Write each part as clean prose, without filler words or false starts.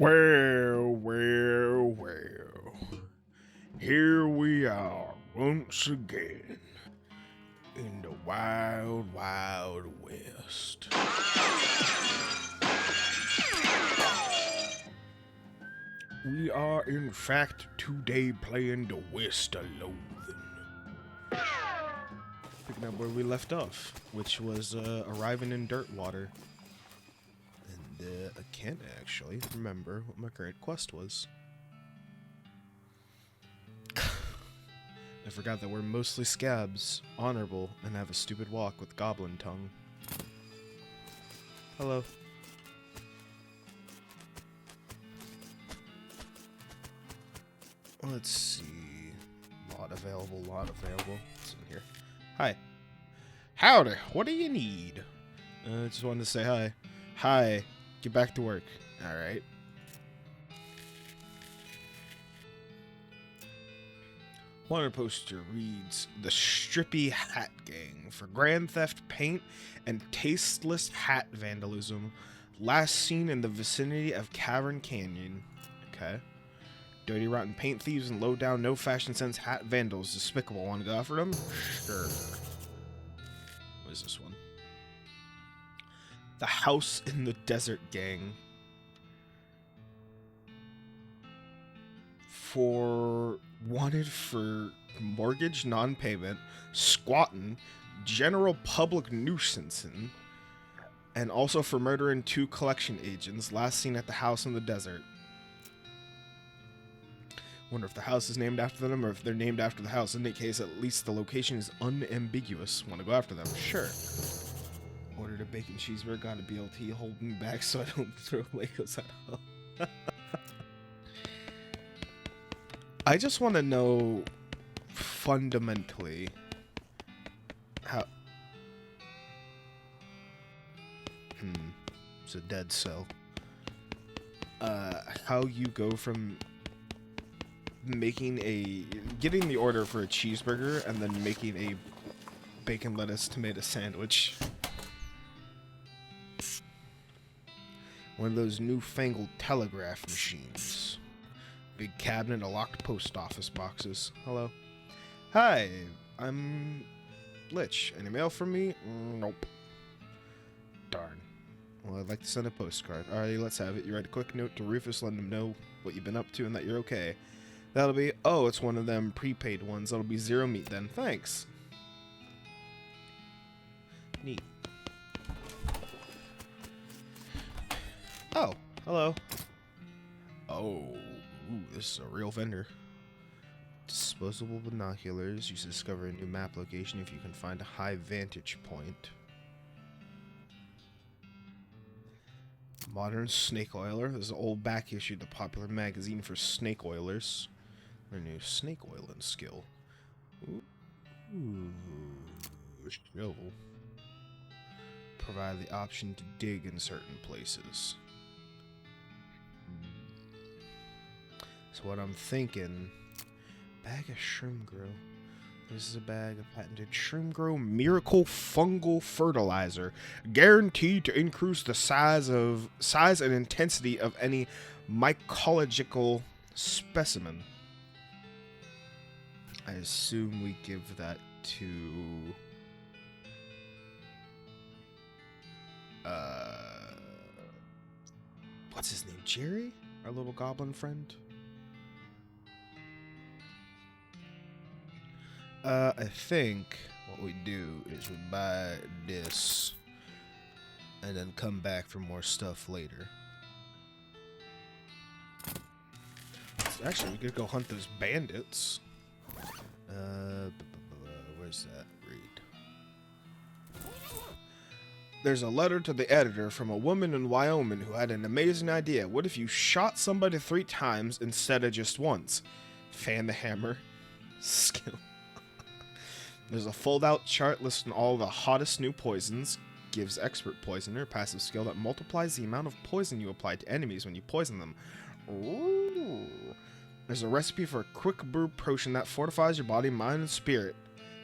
Well. Here we are once again in the wild, wild west. We are in fact today playing the West of Loathing. Picking up where we left off, which was arriving in Dirtwater. And I can't actually remember what my current quest was. I forgot that we're mostly scabs, honorable, and have a stupid walk with goblin tongue. Hello. Let's see. Lot available. What's in here? Hi. Howdy. What do you need? I just wanted to say hi. Hi. Get back to work. Alright. Wanted poster reads, The Strippy Hat Gang for grand theft, paint, and tasteless hat vandalism. Last seen in the vicinity of Cavern Canyon. Okay. Dirty, rotten paint thieves and low-down, no-fashion sense hat vandals. Despicable. Want to go after them? Sure. What is this one? The House in the Desert Gang. Wanted for mortgage non-payment, squatting, general public nuisancing, and also for murdering 2 collection agents, last seen at the house in the desert. Wonder if the house is named after them or if they're named after the house. In that case, at least the location is unambiguous. Want to go after them? Sure. Ordered a bacon cheeseburger, got a BLT, hold me back so I don't throw Legos at home. I just want to know fundamentally how. It's a dead cell. How you go from getting the order for a cheeseburger and then making a bacon lettuce tomato sandwich. One of those newfangled telegraph machines. Big cabinet of locked post office boxes. Hello. Hi, I'm Lich. Any mail from me? Nope. Darn. Well, I'd like to send a postcard. Alrighty, let's have it. You write a quick note to Rufus, letting him know what you've been up to and that you're okay. That'll be... Oh, it's one of them prepaid ones. That'll be 0 meat then. Thanks. Neat. Oh, hello. Oh. Ooh, this is a real vendor. Disposable binoculars. You should discover a new map location if you can find a high vantage point. Modern snake oiler. This is an old back issue of the popular magazine for snake oilers. Their new snake oiling skill. Ooh. Shovel. Provide the option to dig in certain places. So what I'm thinking, bag of Shroom Grow. This is a bag of patented Shroom Grow Miracle Fungal Fertilizer, guaranteed to increase the size and intensity of any mycological specimen. I assume we give that to what's his name? Jerry? Our little goblin friend? I think what we do is we buy this and then come back for more stuff later. Actually, we could go hunt those bandits. Where's that? Read. There's a letter to the editor from a woman in Wyoming who had an amazing idea. What if you shot somebody 3 times instead of just once? Fan the hammer. Skill. There's a fold-out chart listing all the hottest new poisons. Gives expert poisoner a passive skill that multiplies the amount of poison you apply to enemies when you poison them. Ooh. There's a recipe for a quick brew potion that fortifies your body, mind, and spirit.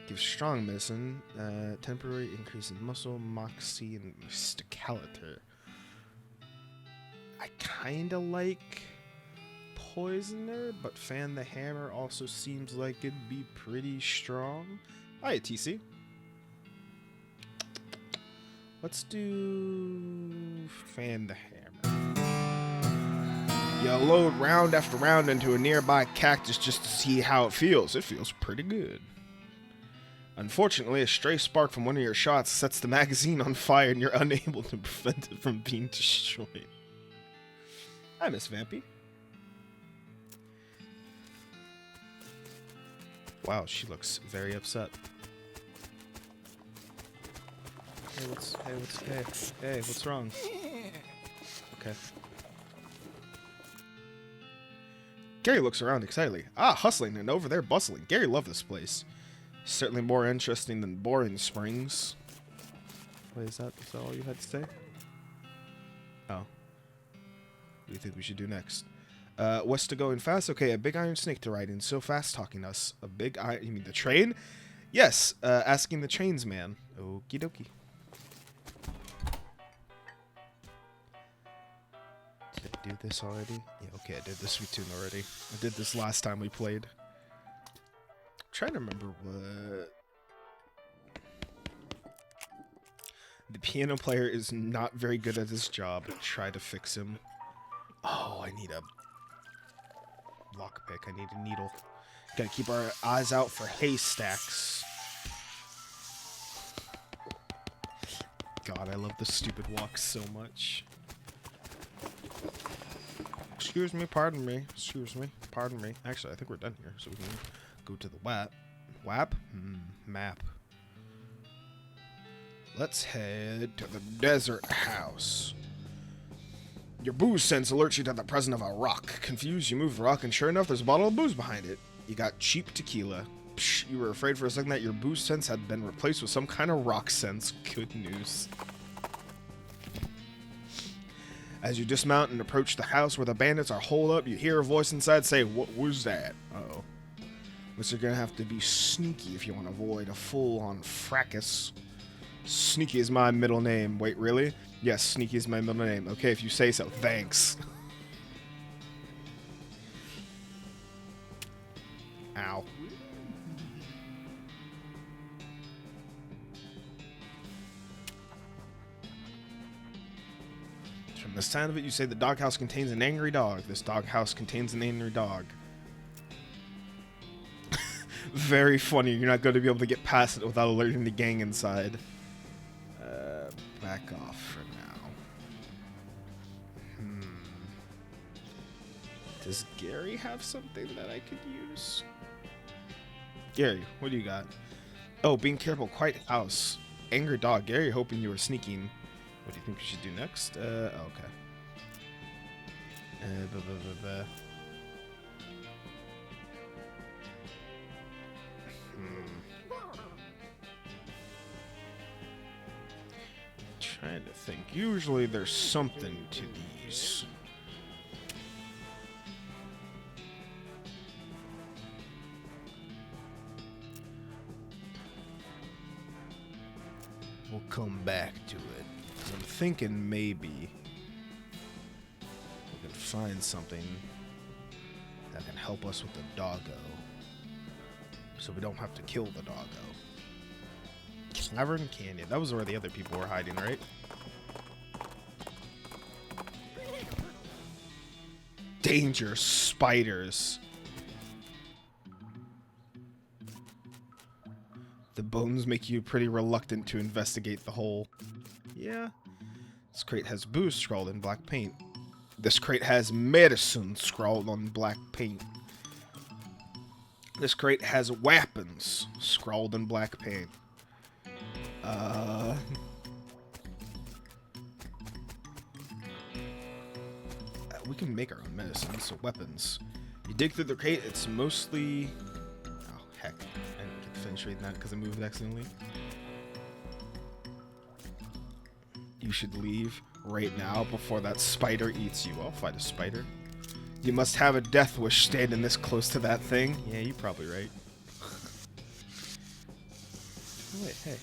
Gives strong medicine, temporary increase in muscle, moxie, and mysticality. I kind of like Poisoner, but Fan the Hammer also seems like it'd be pretty strong. Alright, TC. Let's do Fan the Hammer. You load round after round into a nearby cactus just to see how it feels. It feels pretty good. Unfortunately, a stray spark from one of your shots sets the magazine on fire and you're unable to prevent it from being destroyed. Hi, Miss Vampy. Wow, she looks very upset. Hey, what's wrong? Okay. Gary looks around excitedly. Ah, hustling and over there bustling. Gary loved this place. Certainly more interesting than Boring Springs. Wait, is that all you had to say? Oh. What do you think we should do next? West to going fast? Okay, a big iron snake to ride in. So fast talking us. A big iron... You mean the train? Yes, asking the trains man. Okie dokie. Did I do this already? Yeah, okay, I did this with Tune already. I did this last time we played. Trying to remember what... The piano player is not very good at his job. Try to fix him. Oh, I need a lockpick. I need a needle. Gotta keep our eyes out for haystacks. God, I love the stupid walk so much. Excuse me, pardon me. Excuse me, pardon me. Actually, I think we're done here, so we can go to the WAP. WAP? Map. Let's head to the desert house. Your booze sense alerts you to the presence of a rock. Confused, you move the rock, and sure enough, there's a bottle of booze behind it. You got cheap tequila. Psh, you were afraid for a second that your booze sense had been replaced with some kind of rock sense. Good news. As you dismount and approach the house where the bandits are holed up, you hear a voice inside say, "What was that?" Uh-oh. But you're gonna have to be sneaky if you want to avoid a full-on fracas. Sneaky is my middle name. Wait, really? Yes, Sneaky is my middle name. Okay, if you say so. Thanks. Ow. From the sound of it, you say the doghouse contains an angry dog. This doghouse contains an angry dog. Very funny. You're not going to be able to get past it without alerting the gang inside. Back off for now. Does Gary have something that I could use? Gary, what do you got? Oh, being careful. Quiet house. Angry dog. Gary, hoping you were sneaking. What do you think we should do next? Okay. Trying to think. Usually there's something to these. We'll come back to it. I'm thinking maybe we can find something that can help us with the doggo, so we don't have to kill the doggo. Cavern Canyon. That was where the other people were hiding, right? Danger, spiders. The bones make you pretty reluctant to investigate the hole. Yeah. This crate has booze scrawled in black paint. This crate has medicine scrawled on black paint. This crate has weapons scrawled in black paint. We can make our own medicine, so weapons. You dig through the crate, it's mostly... Oh, heck. I didn't get to finish reading that because I moved accidentally. You should leave right now before that spider eats you. I'll fight a spider. You must have a death wish standing this close to that thing. Yeah, you're probably right. Oh, wait, hey.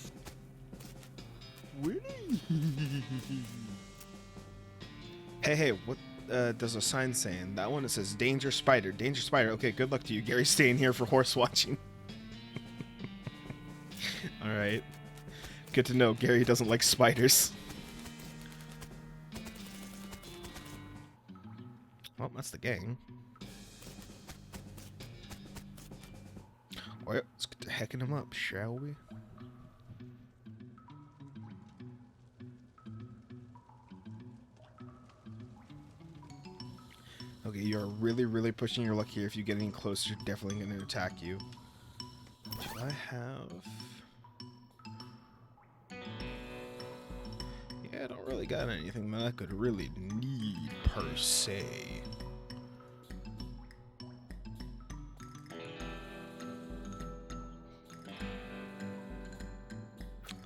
Hey, what does a sign saying? That one, it says danger spider, danger spider. Okay, good luck to you, Gary, staying here for horse watching. Alright. Good to know, Gary doesn't like spiders. Well, that's the gang. Well, let's get to hecking them up, shall we? Okay, you're really, really pushing your luck here. If you get any closer, definitely going to attack you. Do I have... Yeah, I don't really got anything that I could really need, per se.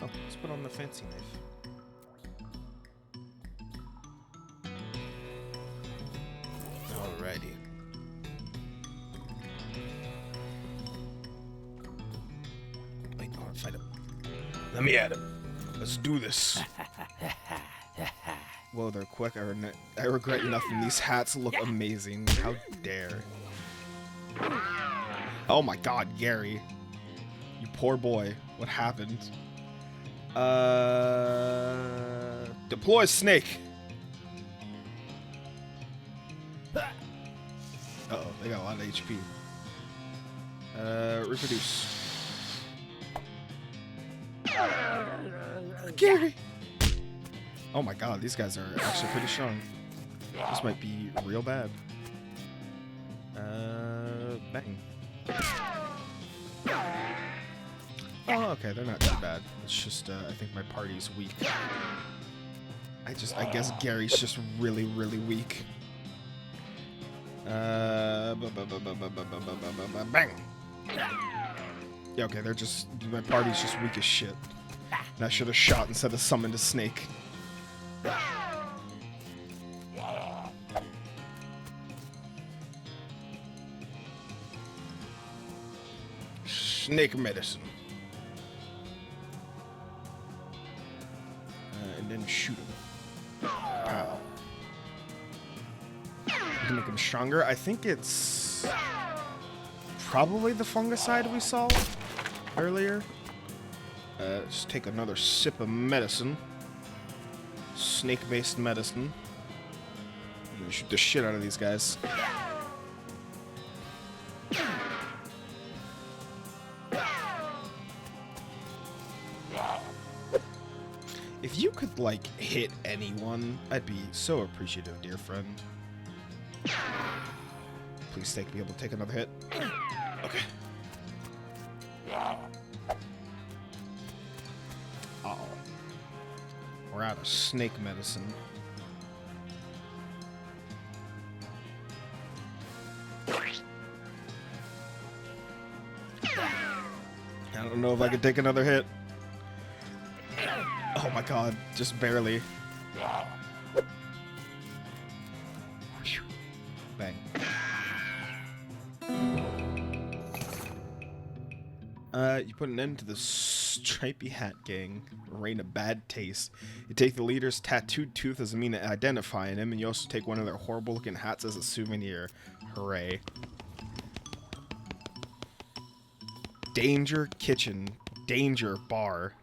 Oh, let's put on the fancy knife. Alrighty. Wait, I want to fight him. Let me at him. Let's do this. Whoa, they're quick. I regret nothing. These hats look amazing. How dare. Oh my god, Gary. You poor boy. What happened? Deploy snake. Uh-oh, they got a lot of HP. Reproduce. Gary! Oh my god, these guys are actually pretty strong. This might be real bad. Bang. Oh, okay, they're not too bad. It's just, I think my party's weak. I guess Gary's just really, really weak. Bang! Yeah, okay, they're just, my party's just weak as shit. And I should have shot instead of summoned a snake. Snake medicine. And then shoot him. Pow. To make him stronger, I think it's probably the fungicide we saw earlier. Let's take another sip of medicine. Snake-based medicine. I'm gonna shoot the shit out of these guys. If you could, like, hit anyone, I'd be so appreciative, dear friend. Please snake be able to take another hit. Okay. Uh-oh. We're out of snake medicine. I don't know if I could take another hit. Oh my god, just barely. Bang. You put an end to the stripy hat gang. Reign of bad taste. You take the leader's tattooed tooth as a mean of identifying him, and you also take one of their horrible looking hats as a souvenir. Hooray. Danger kitchen. Danger bar.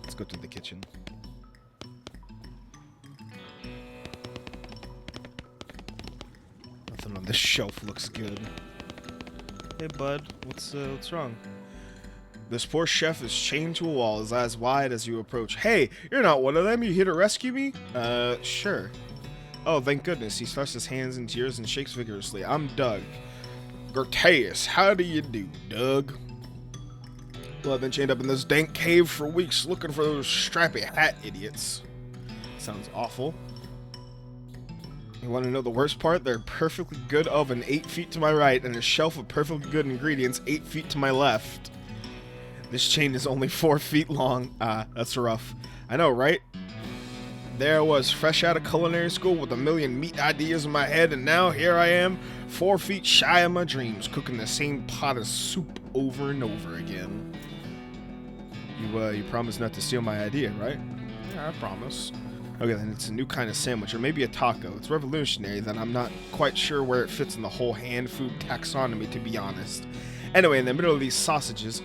Let's go to the kitchen. Nothing on this shelf looks good. Hey bud, what's wrong? This poor chef is chained to a wall, his eyes wide as you approach. Hey, you're not one of them. You here to rescue me? Sure. Oh, thank goodness. He thrusts his hands into yours and shakes vigorously. I'm Doug. Gertaius, how do you do, Doug? Well, I've been chained up in this dank cave for weeks looking for those strappy hat idiots. Sounds awful. You want to know the worst part? They're a perfectly good oven 8 feet to my right and a shelf of perfectly good ingredients 8 feet to my left. This chain is only 4 feet long. That's rough. I know, right? There I was, fresh out of culinary school with a million meat ideas in my head, and now here I am, 4 feet shy of my dreams, cooking the same pot of soup over and over again. You promised not to steal my idea, right? Yeah, I promise. Okay, then it's a new kind of sandwich, or maybe a taco. It's revolutionary, then I'm not quite sure where it fits in the whole hand food taxonomy, to be honest. Anyway, in the middle of these sausages,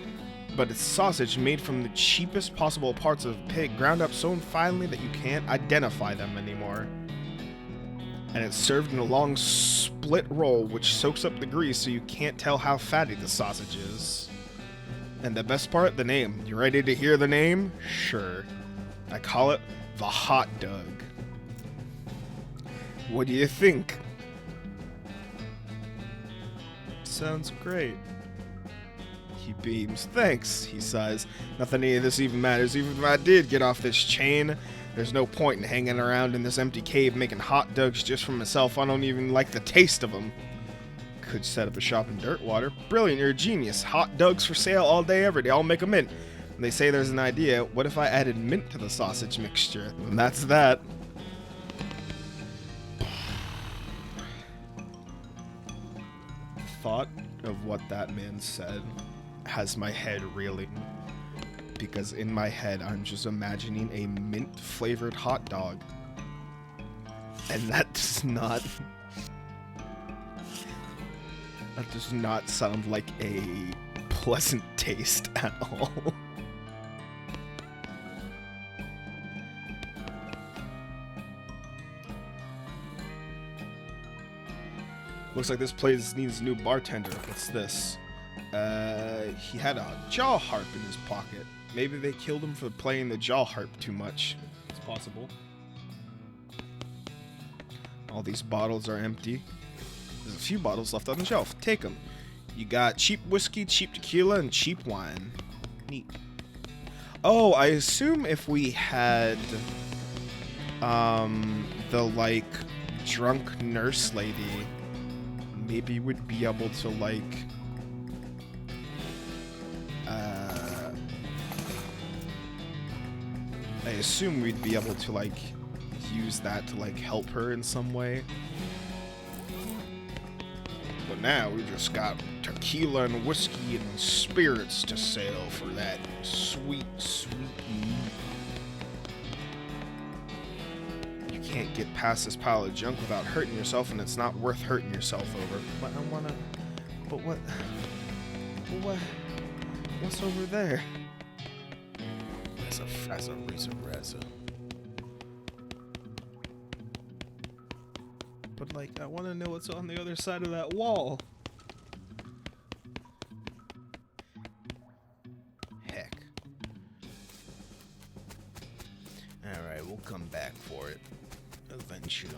but it's sausage made from the cheapest possible parts of pig, ground up so finely that you can't identify them anymore. And it's served in a long split roll, which soaks up the grease so you can't tell how fatty the sausage is. And the best part, the name. You ready to hear the name? Sure. I call it the Hot Dog. What do you think? Sounds great. He beams. Thanks, he sighs. Nothing any of this even matters. Even if I did get off this chain, there's no point in hanging around in this empty cave making hot dogs just for myself. I don't even like the taste of them. Could set up a shop in Dirtwater. Brilliant, you're a genius. Hot dogs for sale all day, every day. I'll make a mint. And they say there's an idea. What if I added mint to the sausage mixture? And that's that. Thought of what that man said has my head reeling. Because in my head, I'm just imagining a mint-flavored hot dog. And that does not... That does not sound like a pleasant taste at all. Looks like this place needs a new bartender. What's this? He had a jaw harp in his pocket. Maybe they killed him for playing the jaw harp too much. It's possible. All these bottles are empty. There's a few bottles left on the shelf. Take them. You got cheap whiskey, cheap tequila, and cheap wine. Neat. Oh, I assume if we had the like drunk nurse lady, maybe we'd be able to like I assume we'd be able to like use that to like help her in some way. But now we just got tequila and whiskey and spirits to sell for that sweet, sweet meat. You can't get past this pile of junk without hurting yourself, and it's not worth hurting yourself over. But I wanna... But what... What's over there? That's a razor. But like, I want to know what's on the other side of that wall. Heck. Alright, we'll come back for it. Eventually.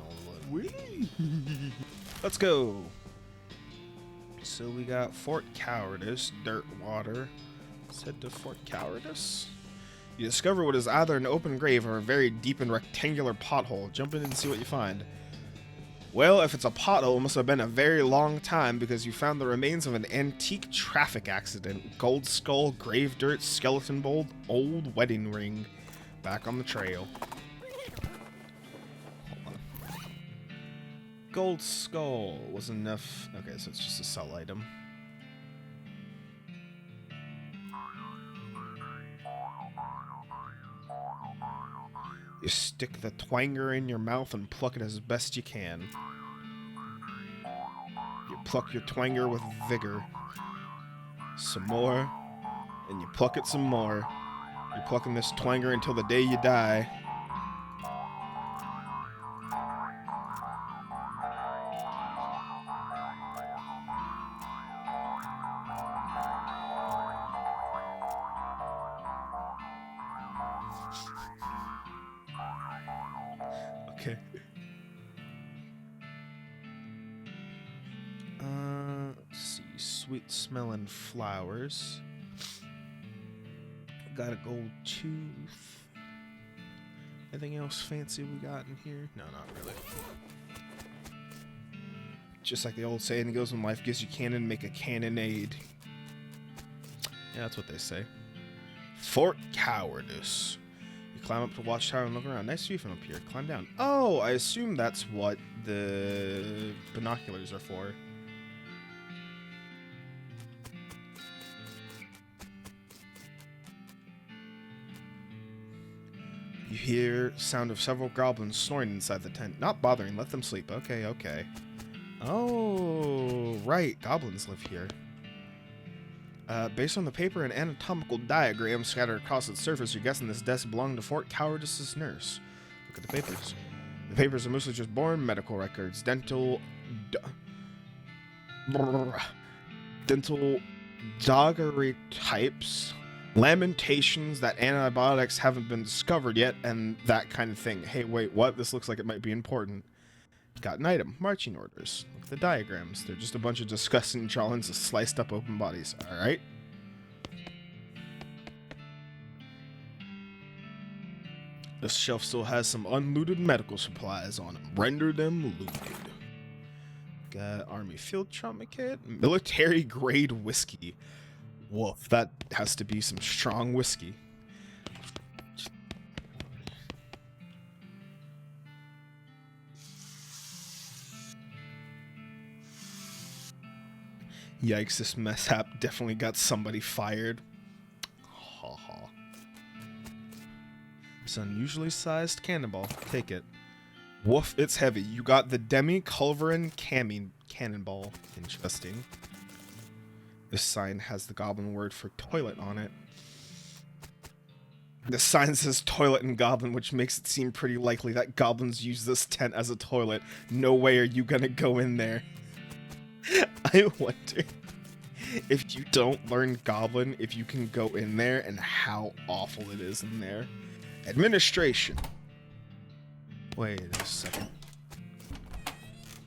Let's go. So we got Fort Cowardice, Dirtwater. Let's head to Fort Cowardice. You discover what is either an open grave or a very deep and rectangular pothole. Jump in and see what you find. Well, if it's a pothole, it must have been a very long time because you found the remains of an antique traffic accident. Gold skull, grave dirt, skeleton bowl, old wedding ring. Back on the trail. Hold on. Gold skull was enough. Okay, so it's just a sell item. You stick the twanger in your mouth and pluck it as best you can. You pluck your twanger with vigor. Some more. And you pluck it some more. You're plucking this twanger until the day you die. Okay. Let's see. Sweet smelling flowers. Got a gold tooth. Anything else fancy we got in here? No, not really. Just like the old saying goes, when life gives you cannon, make a cannonade. Yeah, that's what they say. Fort Cowardice. Climb up to watchtower and look around. Nice view from up here. Climb down. Oh, I assume that's what the binoculars are for. You hear sound of several goblins snoring inside the tent. Not bothering, let them sleep. Okay, okay. Oh, right. Goblins live here. Based on the paper and anatomical diagram scattered across its surface, you're guessing this desk belonged to Fort Cowardice's nurse. Look at the papers. The papers are mostly just boring medical records, dental daguerreotypes, lamentations that antibiotics haven't been discovered yet, and that kind of thing. Hey, wait, what? This looks like it might be important. Got an item. Marching orders. Look at the diagrams. They're just a bunch of disgusting drawings of sliced up open bodies. Alright. This shelf still has some unlooted medical supplies on them. Render them looted. Got army field trauma kit. Military grade whiskey. Woof. That has to be some strong whiskey. Yikes, this mishap definitely got somebody fired. Ha ha. It's an unusually sized cannonball. Take it. Woof, it's heavy. You got the Demi-Culverin cannonball. Interesting. This sign has the goblin word for toilet on it. The sign says toilet in goblin, which makes it seem pretty likely that goblins use this tent as a toilet. No way are you gonna go in there. I wonder if you don't learn Goblin, if you can go in there and how awful it is in there. Administration. Wait a second.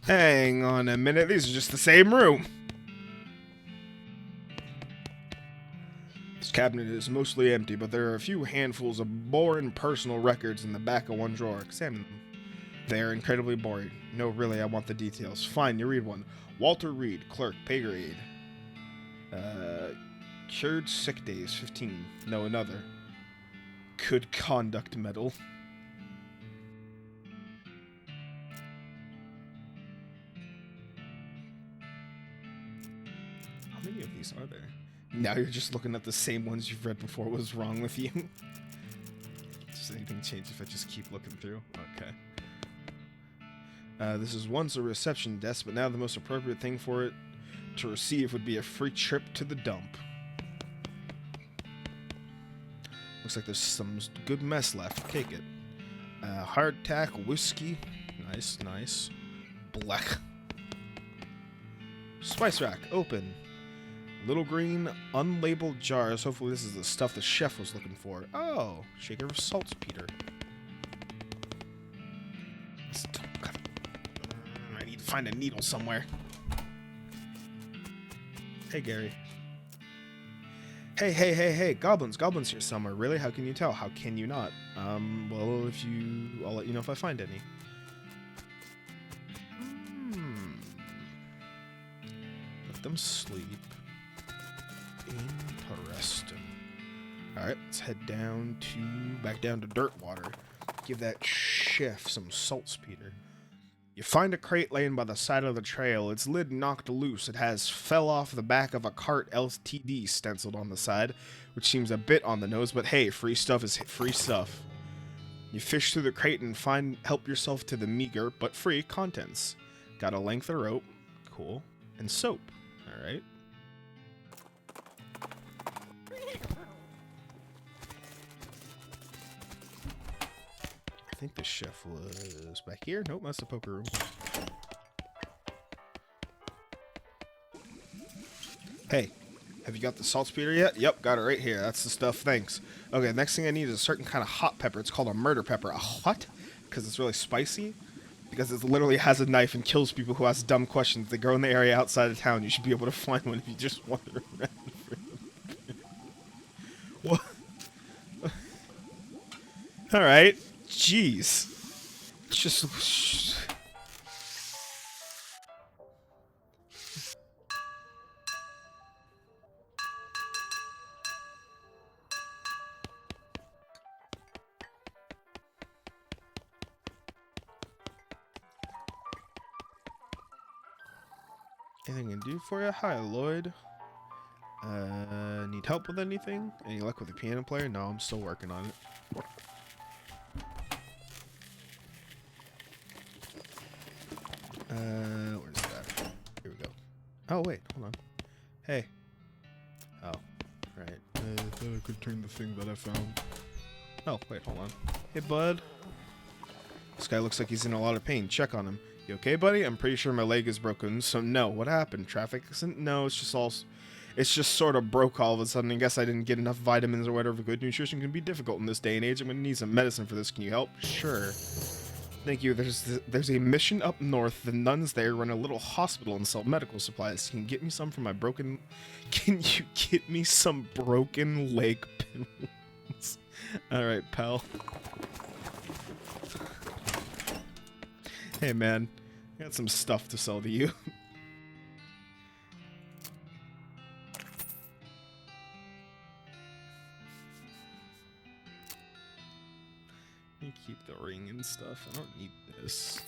Hang on a minute, these are just the same room. This cabinet is mostly empty, but there are a few handfuls of boring personal records in the back of one drawer. Examine them. They are incredibly boring. No, really, I want the details. Fine, you read one. Walter Reed, clerk, pay grade. Cured sick days, 15. No, another. Good conduct medal. How many of these are there? Now you're just looking at the same ones you've read before. What's wrong with you? Does anything change if I just keep looking through? Okay. This is once a reception desk, but now the most appropriate thing for it to receive would be a free trip to the dump. Looks like there's some good mess left. Take it. Hardtack whiskey. Nice, nice. Black. Spice rack. Open. Little green, unlabeled jars. Hopefully this is the stuff the chef was looking for. Oh, shaker of saltpeter. I need to find a needle somewhere. Hey, Gary. Hey, goblins here somewhere. Really? How can you tell? How can you not? Well, I'll let you know if I find any. Let them sleep. Interesting. Alright, let's head back down to Dirtwater. Give that chef some saltpeter. You find a crate laying by the side of the trail. Its lid knocked loose. It has fell off the back of a cart LTD stenciled on the side, which seems a bit on the nose, but hey, free stuff is free stuff. You fish through the crate and help yourself to the meager, but free contents. Got a length of rope. Cool. And soap. Alright. I think the chef was back here. Nope, that's the poker room. Hey, have you got the saltpeter yet? Yep, got it right here. That's the stuff, thanks. Okay, next thing I need is a certain kind of hot pepper. It's called a murder pepper. A what? Because it's really spicy? Because it literally has a knife and kills people who ask dumb questions. They grow in the area outside of town. You should be able to find one if you just wander around. What? Alright. Jeez. Just... Anything I can do for you? Hi, Lloyd. Need help with anything? Any luck with the piano player? No, I'm still working on it. Oh, wait, hold on. Hey. Oh, right. I thought I could turn the thing that I found. Oh, wait, hold on. Hey, bud. This guy looks like he's in a lot of pain. Check on him. You okay, buddy? I'm pretty sure my leg is broken. So, no. What happened? Traffic accident? No, it's just sort of broke all of a sudden. I guess I didn't get enough vitamins or whatever. Good nutrition can be difficult in this day and age. I'm going to need some medicine for this. Can you help? Sure. Thank you. There's a mission up north. The nuns there run a little hospital and sell medical supplies. Can you get me some for my broken... Can you get me some broken leg pills? Alright, pal. Hey, man. I got some stuff to sell to you. You keep the ring and stuff. I don't need this.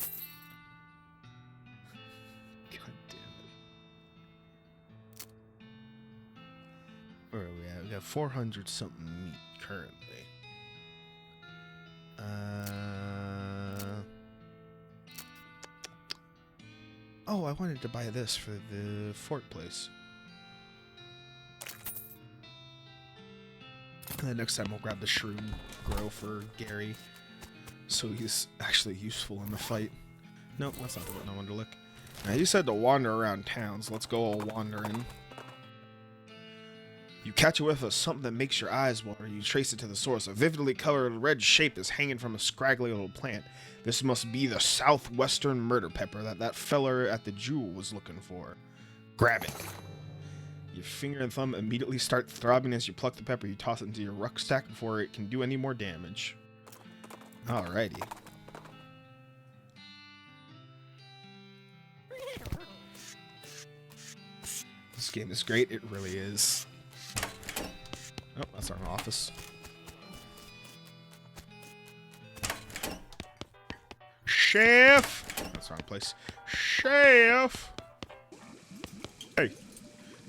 God damn it. Where are we at? We got 400 something meat currently. Oh, I wanted to buy this for the fort place. And then next time we'll grab the shroom grow for Gary. So he's actually useful in the fight. Nope, that's not the button I wanted to look. Now, you said to wander around towns. Let's go all wandering. You catch a whiff of something that makes your eyes water. You trace it to the source. A vividly colored red shape is hanging from a scraggly little plant. This must be the southwestern murder pepper that feller at the jewel was looking for. Grab it. Your finger and thumb immediately start throbbing as you pluck the pepper. You toss it into your rucksack before it can do any more damage. Alrighty. This game is great. It really is. Oh, that's our office. Chef! That's the wrong place. Chef! Hey.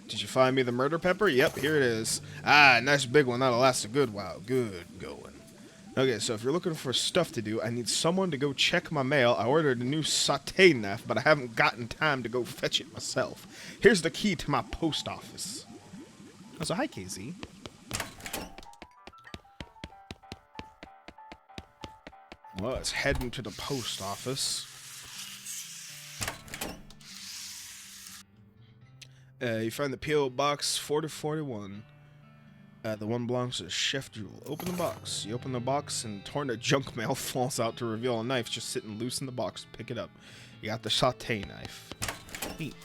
Did you find me the murder pepper? Yep, here it is. Ah, nice big one. That'll last a good while. Good going. Okay, so if you're looking for stuff to do, I need someone to go check my mail. I ordered a new sauté knife, but I haven't gotten time to go fetch it myself. Here's the key to my post office. Oh, so hi, KZ. Well, it's heading to the post office. You find the P.O. Box 4041. The one belongs to Chef Jewel. Open the box. You open the box and torn junk mail falls out to reveal a knife just sitting loose in the box. Pick it up. You got the sauté knife. Neat.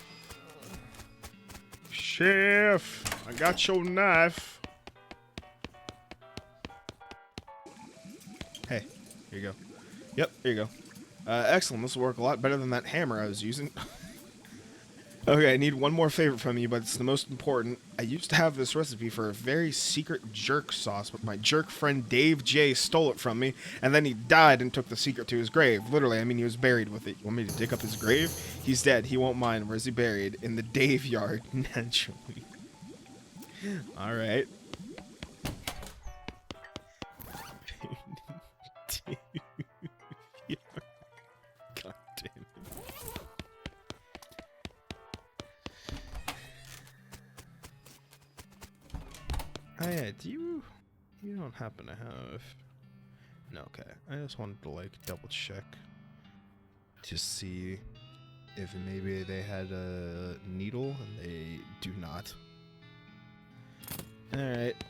Chef, I got your knife. Hey, here you go. Yep, here you go. Excellent. This will work a lot better than that hammer I was using. Okay, I need one more favor from you, but it's the most important. I used to have this recipe for a very secret jerk sauce, but my jerk friend Dave J stole it from me, and then he died and took the secret to his grave. Literally, I mean, he was buried with it. You want me to dig up his grave? He's dead. He won't mind. Where's he buried? In the Dave yard, naturally. All right. God damn it. Oh yeah, you don't happen to have... No, okay. I just wanted to, like, double check to see if maybe they had a needle, and they do not. Alright.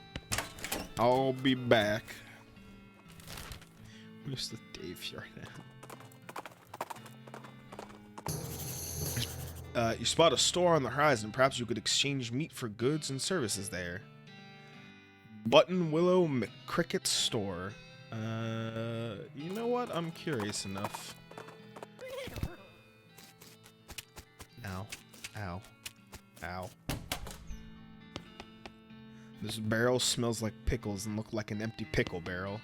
I'll be back. Where's the Dave yard now? You spot a store on the horizon. Perhaps you could exchange meat for goods and services there. Button Willow McCricket store. You know what? I'm curious enough. Ow. Ow. Ow. This barrel smells like pickles and looked like an empty pickle barrel.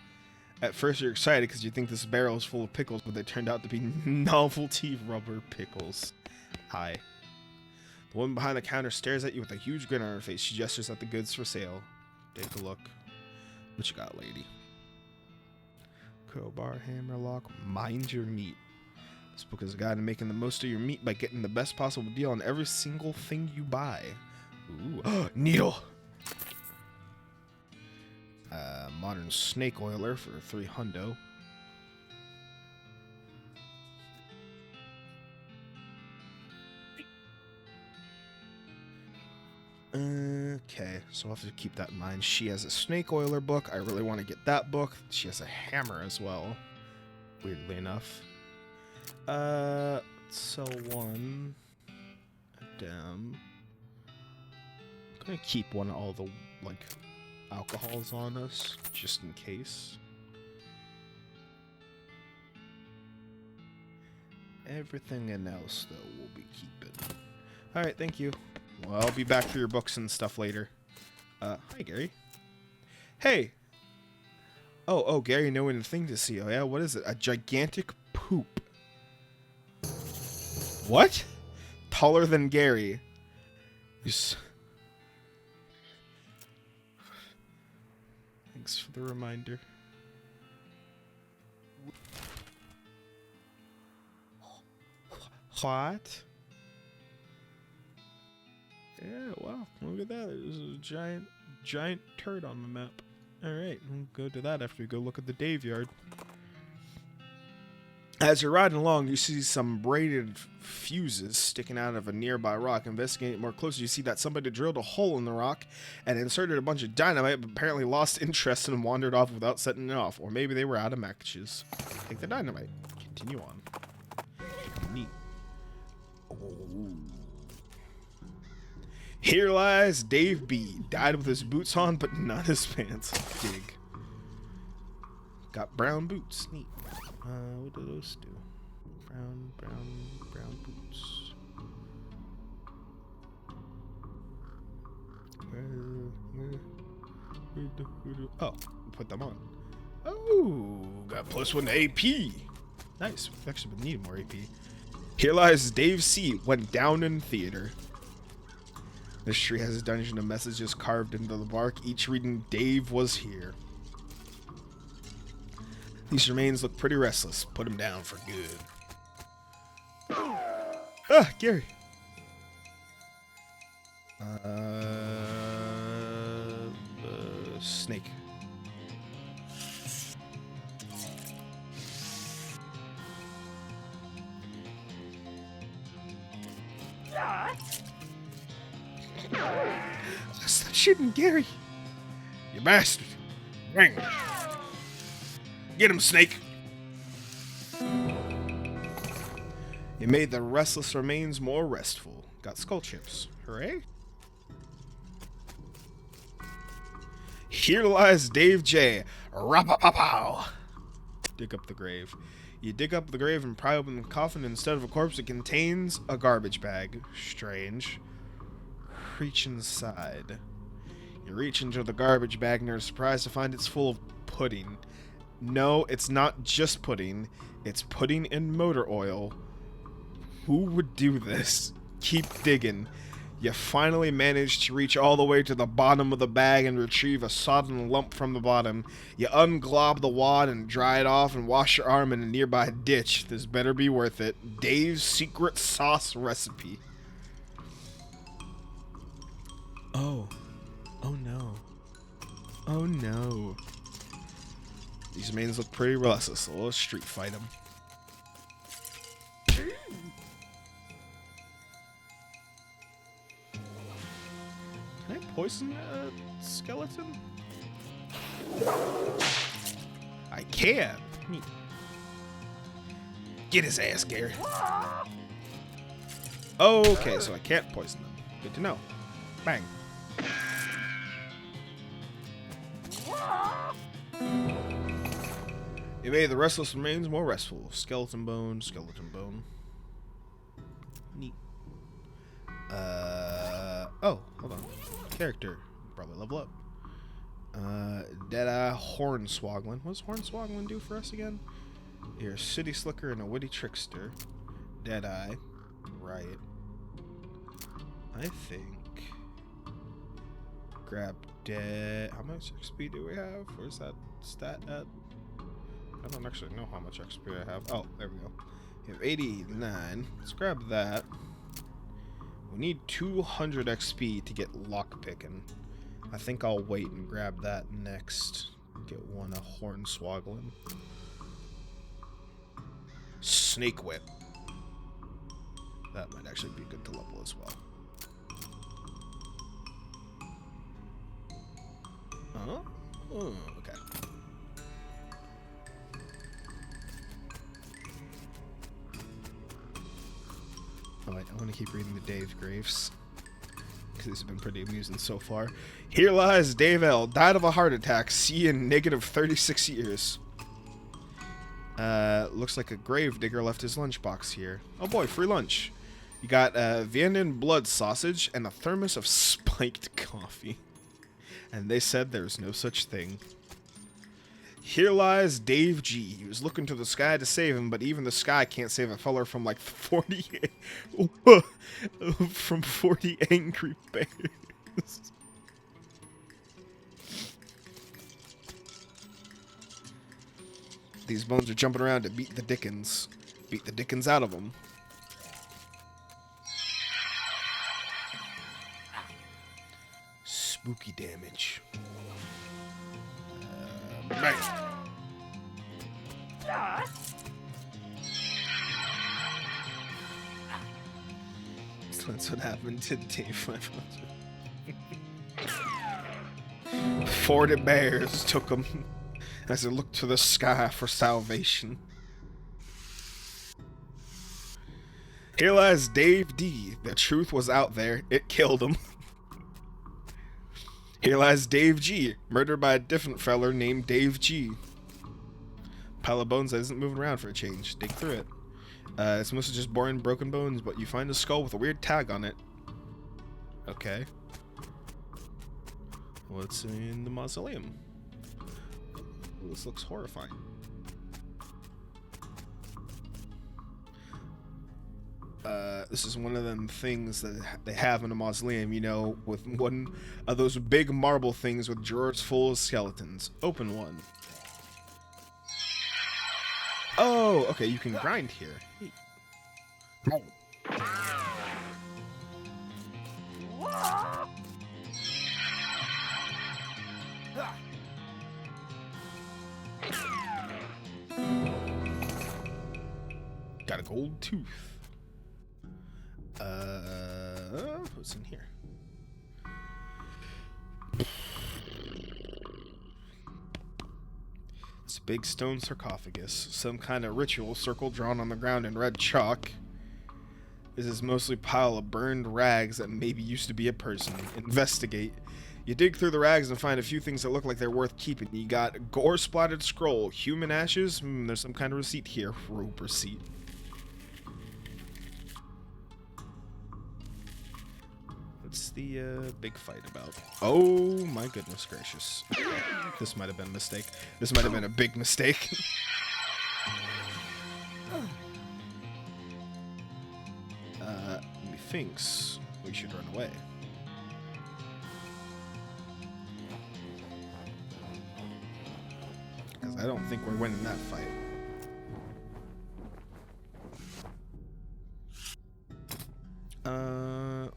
At first you're excited because you think this barrel is full of pickles, but they turned out to be novelty rubber pickles. Hi. The woman behind the counter stares at you with a huge grin on her face. She gestures at the goods for sale. Take a look. What you got, lady? Crowbar, hammer lock, mind your meat. This book is a guide to making the most of your meat by getting the best possible deal on every single thing you buy. Ooh, needle! Modern snake oiler for 3 hundo. Okay, so I'll have to keep that in mind. She has a snake oiler book. I really want to get that book. She has a hammer as well, weirdly enough. Sell one. Damn. I'm gonna keep one of all the, like, alcohols on us, just in case. Everything else, though, we'll be keeping. Alright, thank you. Well, I'll be back for your books and stuff later. Hi, Gary. Hey! Oh, Gary, no one thing to see. Oh, yeah? What is it? A gigantic poop. What? Taller than Gary. Thanks for the reminder. What? Yeah, wow, look at that. There's a giant turd on the map. Alright, we'll go to that after we go look at the Dave yard. As you're riding along, you see some braided fuses sticking out of a nearby rock. Investigating more closely, you see that somebody drilled a hole in the rock and inserted a bunch of dynamite, but apparently lost interest and wandered off without setting it off. Or maybe they were out of matches. Take the dynamite. Continue on. Neat. Oh. Here lies Dave B. Died with his boots on, but not his pants. Dig. Got brown boots. Neat. What do those do? Brown boots. Oh, put them on. Oh, got +1 AP. Nice. We've actually been needing more AP. Here lies Dave C. Went down in theater. This tree has a dungeon of messages carved into the bark, each reading Dave was here. These remains look pretty restless. Put him down for good. Ah, Gary. Snake. Stop shooting Gary. You bastard. Ring. Get him, Snake! You made the restless remains more restful. Got skull chips. Hooray! Here lies Dave J. Rapapow! Dig up the grave. You dig up the grave and pry open the coffin. Instead of a corpse, it contains a garbage bag. Strange. Reach inside. You reach into the garbage bag and you're surprised to find it's full of pudding. No, it's not just pudding. It's pudding and motor oil. Who would do this? Keep digging. You finally manage to reach all the way to the bottom of the bag and retrieve a sodden lump from the bottom. You unglob the wad and dry it off and wash your arm in a nearby ditch. This better be worth it. Dave's secret sauce recipe. Oh. Oh no. Oh no. These remains look pretty restless, so let's street fight them. Can I poison a skeleton? I can. Neat. Get his ass, Gary. Okay, so I can't poison them. Good to know. Bang. You made the restless remains more restful. Skeleton bone, skeleton bone. Neat. Oh, hold on. Character. Probably level up. Deadeye Hornswogglin. What does Hornswogglin do for us again? You're a city slicker and a witty trickster. Deadeye. Right. I think. Grab dead. How much XP do we have? Where's that stat at? I don't actually know how much XP I have. Oh, there we go. We have 89. Let's grab that. We need 200 XP to get lockpicking. I think I'll wait and grab that next. Get one of Hornswoggling. Snake Whip. That might actually be good to level as well. Oh, okay. Oh, wait, I want to keep reading the Dave Graves, because these have been pretty amusing so far. Here lies Dave L. Died of a heart attack. See you in negative 36 years. Looks like a grave digger left his lunchbox here. Oh boy, free lunch. You got Vienna blood sausage and a thermos of spiked coffee. And they said there's no such thing. Here lies Dave G. He was looking to the sky to save him, but even the sky can't save a feller from like 40... from 40 angry bears. These bones are jumping around to beat the dickens. Beat the dickens out of them. Spooky damage. Bang. That's what happened to Dave 500. 40 bears took him as they looked to the sky for salvation. Here lies Dave D. The truth was out there. It killed him. Here lies Dave G. Murdered by a different feller named Dave G. Pile of bones that isn't moving around for a change. Dig through it. It's mostly just boring broken bones, but you find a skull with a weird tag on it. Okay. What's in the mausoleum? Ooh, this looks horrifying. This is one of them things that they have in a mausoleum, you know, with one of those big marble things with drawers full of skeletons. Open one. Oh, okay, you can grind here. Hey. Got a gold tooth. What's in here? It's a big stone sarcophagus. Some kind of ritual circle drawn on the ground in red chalk. This is mostly a pile of burned rags that maybe used to be a person. Investigate. You dig through the rags and find a few things that look like they're worth keeping. You got gore-splattered scroll, human ashes. There's some kind of receipt here. Rope receipt. What's the big fight about? Oh my goodness gracious. This might have been a mistake. This might have been a big mistake. Methinks we should run away. Because I don't think we're winning that fight.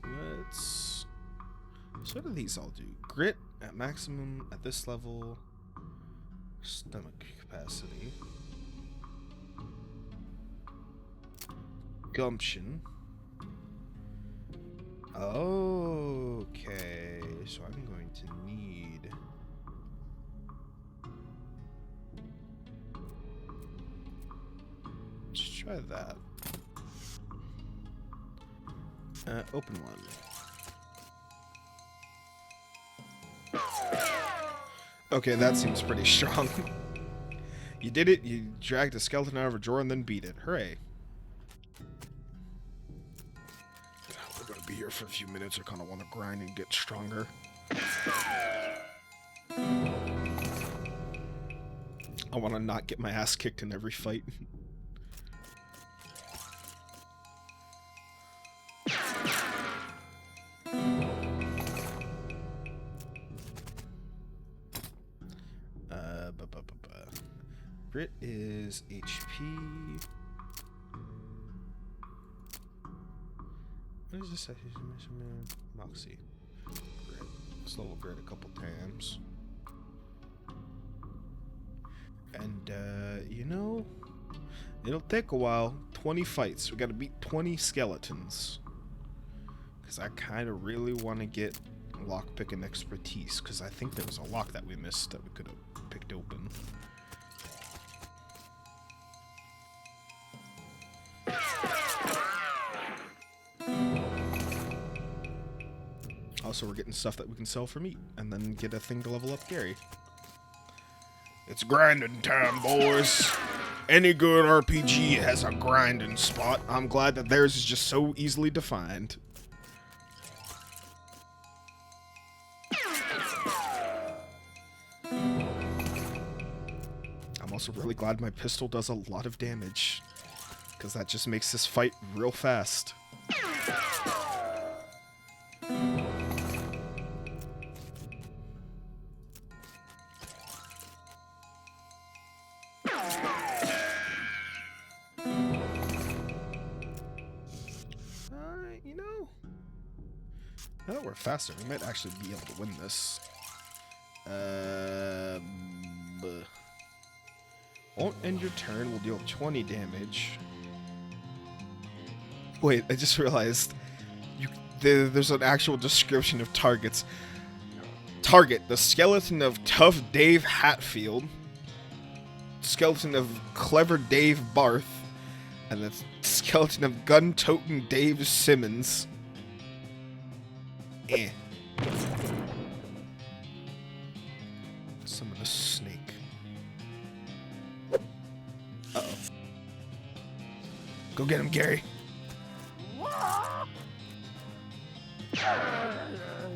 Let's... So what do these all do? Grit at maximum at this level. Stomach capacity. Gumption. Okay, so I'm going to need... Let's try that. Open one. Okay, that seems pretty strong. You did it. You dragged a skeleton out of a drawer and then beat it. Hooray. We're gonna be here for a few minutes. I kind of want to grind and get stronger. I want to not get my ass kicked in every fight. Grit is HP. does this say? Moxie. Grit. Slow grit a couple times. And, you know, it'll take a while. 20 fights. We gotta beat 20 skeletons. Because I kind of really want to get lockpicking expertise. Because I think there was a lock that we missed that we could have picked open. Also, we're getting stuff that we can sell for meat. And then get a thing to level up Gary. It's grinding time, boys. Any good RPG has a grinding spot. I'm glad that theirs is just so easily defined. I'm also really glad my pistol does a lot of damage, because that just makes this fight real fast. You know, now that we're faster, we might actually be able to win this. Won't end your turn, will deal 20 damage. Wait, I just realized there's an actual description of targets. Target, the skeleton of Tough Dave Hatfield, skeleton of Clever Dave Barth, and the skeleton of Gun-Toting Dave Simmons. Summon a snake. Uh-oh. Go get him, Gary.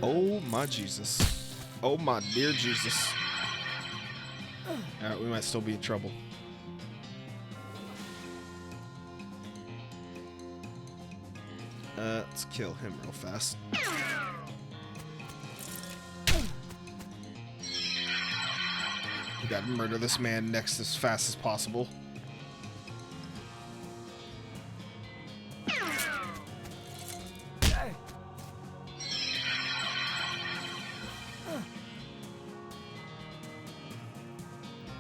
Oh my Jesus. Oh my dear Jesus. Alright, we might still be in trouble. Let's kill him real fast. We gotta murder this man next as fast as possible.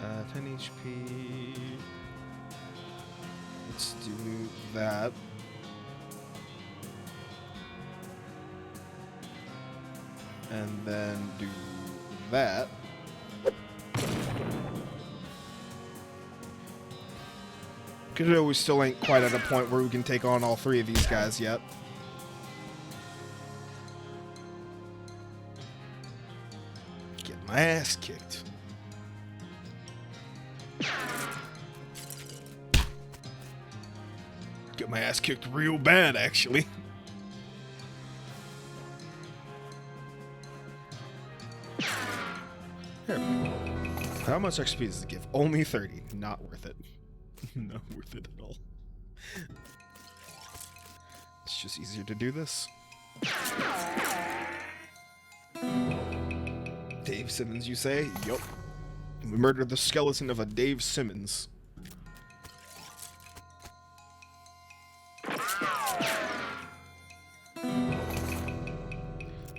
Uh, 10 HP. Let's do that. And then do that. Because we still ain't quite at a point where we can take on all three of these guys yet. Get my ass kicked. Get my ass kicked real bad, actually. Here. How much XP does it give? Only 30. Not worth it. Not worth it at all. It's just easier to do this. Dave Simmons, you say? Yup. We murdered the skeleton of a Dave Simmons.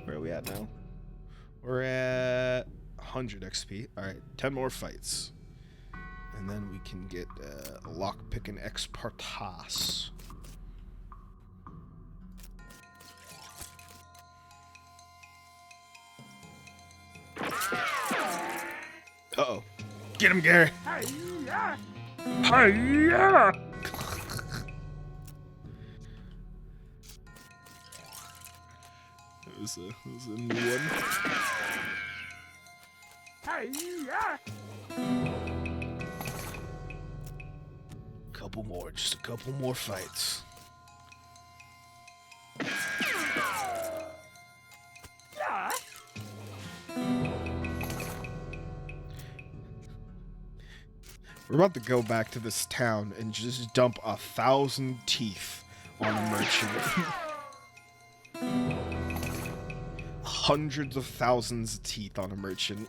Where are we at now? We're at 100 XP. Alright, 10 more fights. And then we can get lockpicking expertise. Uh-oh. Get him, Gary! Hi-ya! Hi-ya! That was a new one. Hi-ya! Couple more, just a couple more fights. Yeah. We're about to go back to this town and just dump 1,000 teeth on a merchant. Hundreds of thousands of teeth on a merchant.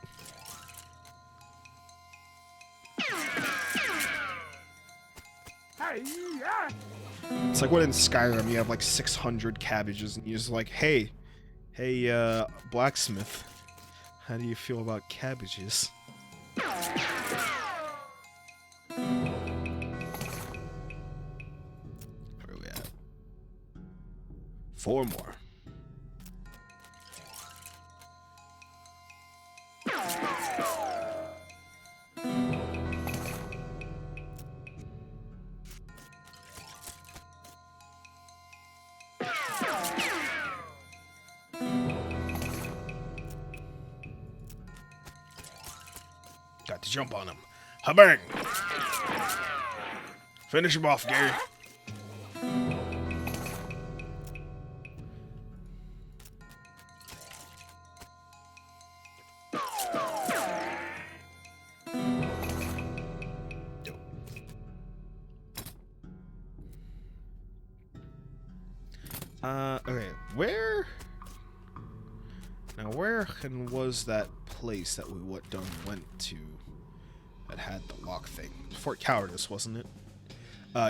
It's like when in Skyrim you have like 600 cabbages and you're just like, hey, blacksmith, how do you feel about cabbages? Where are we at? 4 more. Got to jump on him. Habang! Finish him off, Gary. Okay, where was that place that we went to that had the lock thing? Fort Cowardice, wasn't it?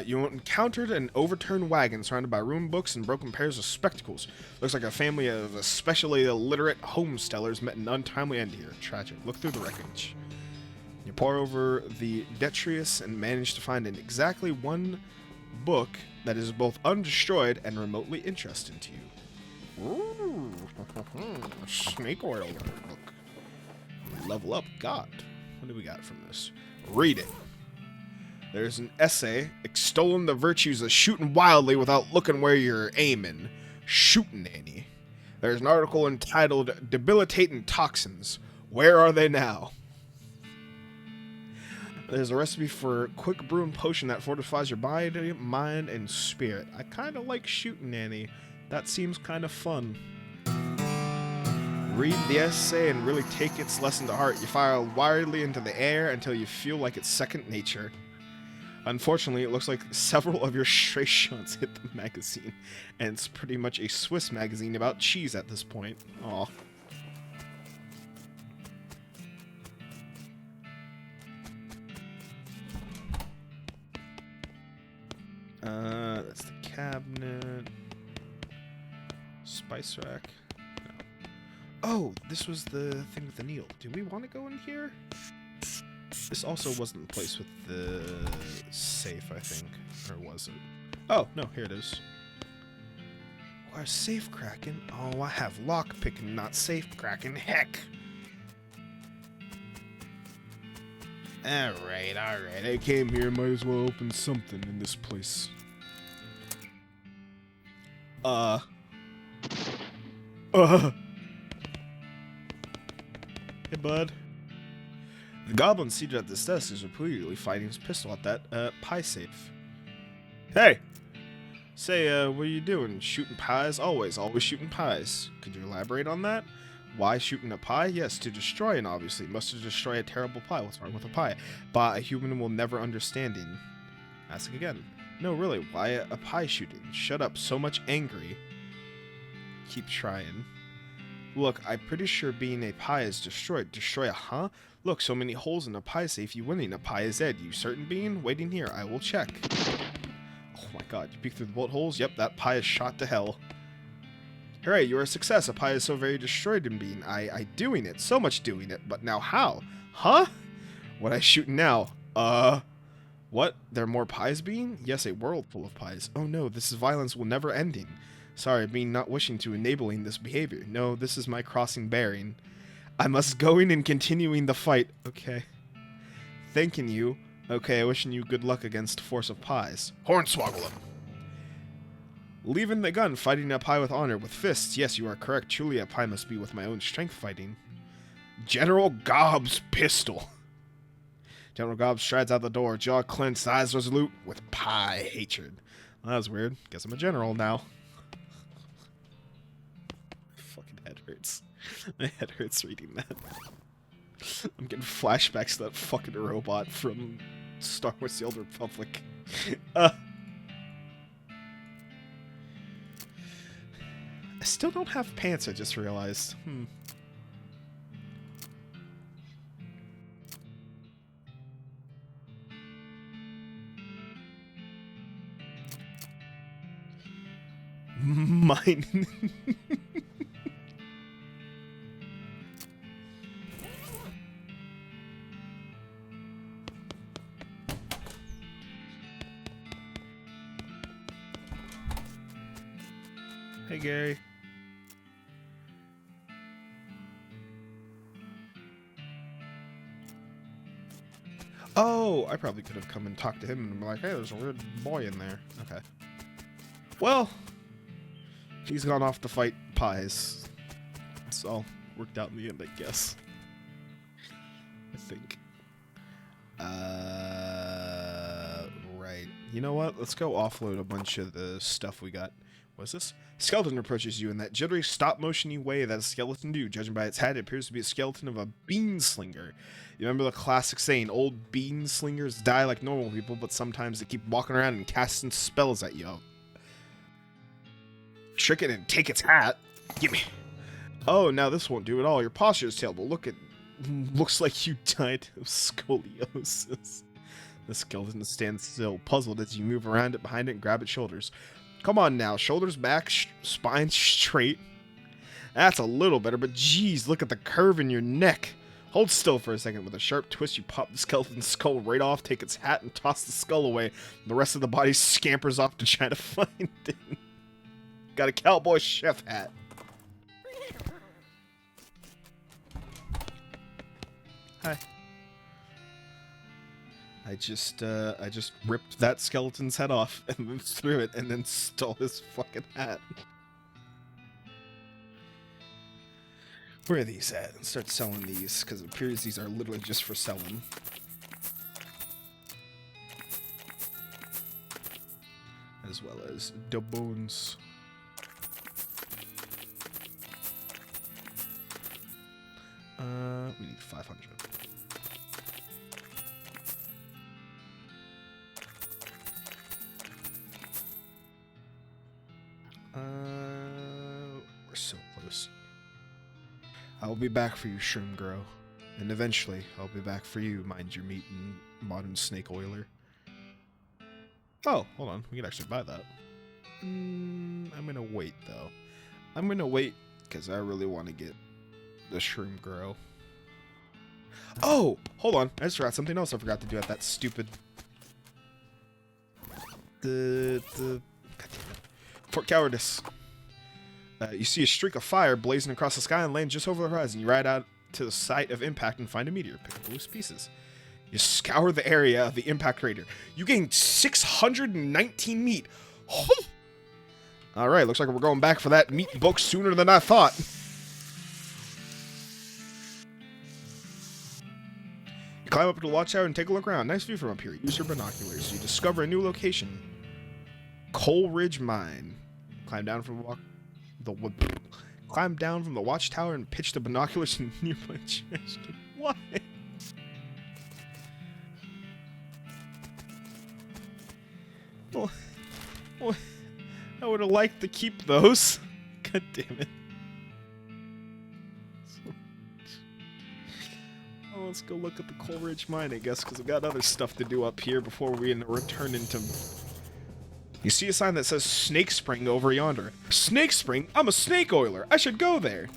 You encountered an overturned wagon surrounded by ruined books and broken pairs of spectacles. Looks like a family of especially illiterate homestellers met an untimely end here. Tragic. Look through the wreckage. You pore over the detritus and manage to find exactly one book that is both undestroyed and remotely interesting to you. Ooh, snake oil book. Level up. God. What do we got from this? Read it. There's an essay extolling the virtues of shooting wildly without looking where you're aiming. Shooting any. There's an article entitled Debilitating Toxins. Where are they now? There's a recipe for a quick brewing potion that fortifies your body, mind, and spirit. I kind of like shooting Annie. That seems kind of fun. Read the essay and really take its lesson to heart. You fire wildly into the air until you feel like it's second nature. Unfortunately, it looks like several of your stray shots hit the magazine, and it's pretty much a Swiss magazine about cheese at this point. Aw. That's the cabinet. Spice rack. No. Oh, this was the thing with the needle. Do we want to go in here? This also wasn't the place with the safe, I think. Or was it? Oh, no, here it is. Why, safe cracking? Oh, I have lock picking, not safe cracking. Heck! Alright. I came here, might as well open something in this place. Hey, bud. The goblin seated at this desk is repeatedly fighting his pistol at that, pie safe. Hey! Say, what are you doing? Shooting pies? Always shooting pies. Could you elaborate on that? Why shooting a pie? Yes, to destroy it, obviously. Must to destroy a terrible pie. What's wrong with a pie? But a human will never understanding. Ask again. No, really, why a pie shooting? Shut up, so much angry. Keep trying. Look, I'm pretty sure being a pie is destroyed. Destroy a huh? Look, so many holes in a pie safe. You winning. A pie is dead. You certain being? Waiting here. I will check. Oh my god, you peek through the bullet holes? Yep, that pie is shot to hell. Hooray, you're a success. A pie is so very destroyed in being. I doing it. So much doing it. But now how? Huh? What I shooting now? What? There are more pies being? Yes, a world full of pies. Oh no, this violence will never ending. Sorry, being not wishing to enabling this behavior. No, this is my crossing bearing. I must go in and continuing the fight. Okay. Thanking you. Okay, wishing you good luck against force of pies. Hornswoggle him. Leaving the gun, fighting a pie with honor, with fists. Yes, you are correct. Truly a pie must be with my own strength fighting. General Gobb's pistol. General Gobb strides out the door, jaw clenched, eyes resolute, with pie hatred. Well, that was weird. Guess I'm a general now. Fucking head hurts. My head hurts reading that. I'm getting flashbacks to that fucking robot from Star Wars The Old Republic. I still don't have pants, I just realized. Mine. Hey, Gary. Oh, I probably could have come and talked to him and been like, hey, there's a weird boy in there. Okay. Well, he's gone off to fight pies. It's all worked out in the end, I guess. I think. Right. You know what? Let's go offload a bunch of the stuff we got. What's this? Skeleton approaches you in that jittery, stop-motion-y way that a skeleton do. Judging by its head, it appears to be a skeleton of a bean slinger. You remember the classic saying, old bean slingers die like normal people, but sometimes they keep walking around and casting spells at you. Trick it and take its hat. Gimme. Oh, now this won't do at all. Your posture is terrible. Looks like you died of scoliosis. The skeleton stands still, puzzled as you move around it behind it and grab its shoulders. Come on now, shoulders back, spine straight. That's a little better, but geez, look at the curve in your neck. Hold still for a second. With a sharp twist, you pop the skeleton's skull right off, take its hat, and toss the skull away. The rest of the body scampers off to try to find it. Got a cowboy chef hat. Hi. I just ripped that skeleton's head off and then threw it and then stole his fucking hat. Where are these at? Let's start selling these, because it appears these are literally just for selling. As well as the bones. We need 500. We're so close. I'll be back for you, Shroom Grow. And eventually, I'll be back for you, Mind Your Meat and Modern Snake Oiler. Oh, hold on. We can actually buy that. I'm gonna wait, though. I'm gonna wait, because I really want to get the Shroom Grow. Oh! Hold on. I just forgot something else I forgot to do at that stupid... God damn it. Fort Cowardice. You see a streak of fire blazing across the sky and land just over the horizon. You ride out to the site of impact and find a meteor. Pick up the loose pieces. You scour the area of the impact crater. You gain 619 meat. Alright, looks like we're going back for that meat book sooner than I thought. You climb up to the watchtower and take a look around. Nice view from up here. Use your binoculars. You discover a new location. Coal Ridge Mine. Climb down from the watchtower and pitch the binoculars in nearby chest. Why? Well, I would have liked to keep those. God damn it. Well, let's go look at the Coal Ridge Mine, I guess, because we've got other stuff to do up here before we return into... You see a sign that says Snake Spring over yonder. Snake Spring? I'm a snake oiler. I should go there.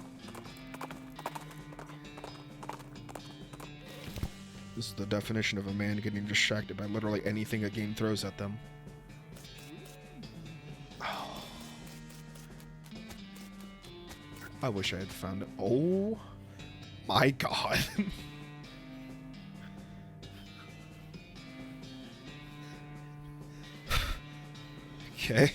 This is the definition of a man getting distracted by literally anything a game throws at them. Oh. I wish I had found it. Oh my god. Okay.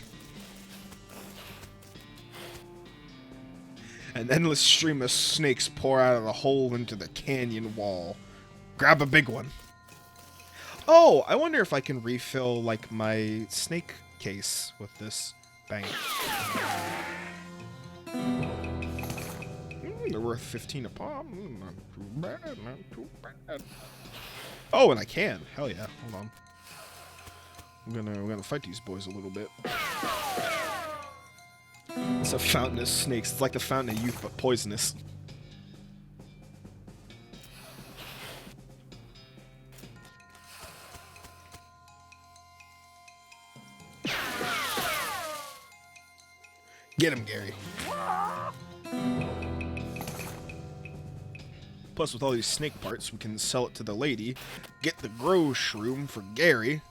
An endless stream of snakes pour out of the hole into the canyon wall. Grab a big one. Oh, I wonder if I can refill, like, my snake case with this. Bang. They're worth 15 a pop. Not too bad, not too bad. Oh, and I can. Hell yeah. Hold on. We're gonna fight these boys a little bit. It's a fountain of snakes. It's like the fountain of youth, but poisonous. Get him, Gary. Plus, with all these snake parts, we can sell it to the lady, get the grow shroom for Gary.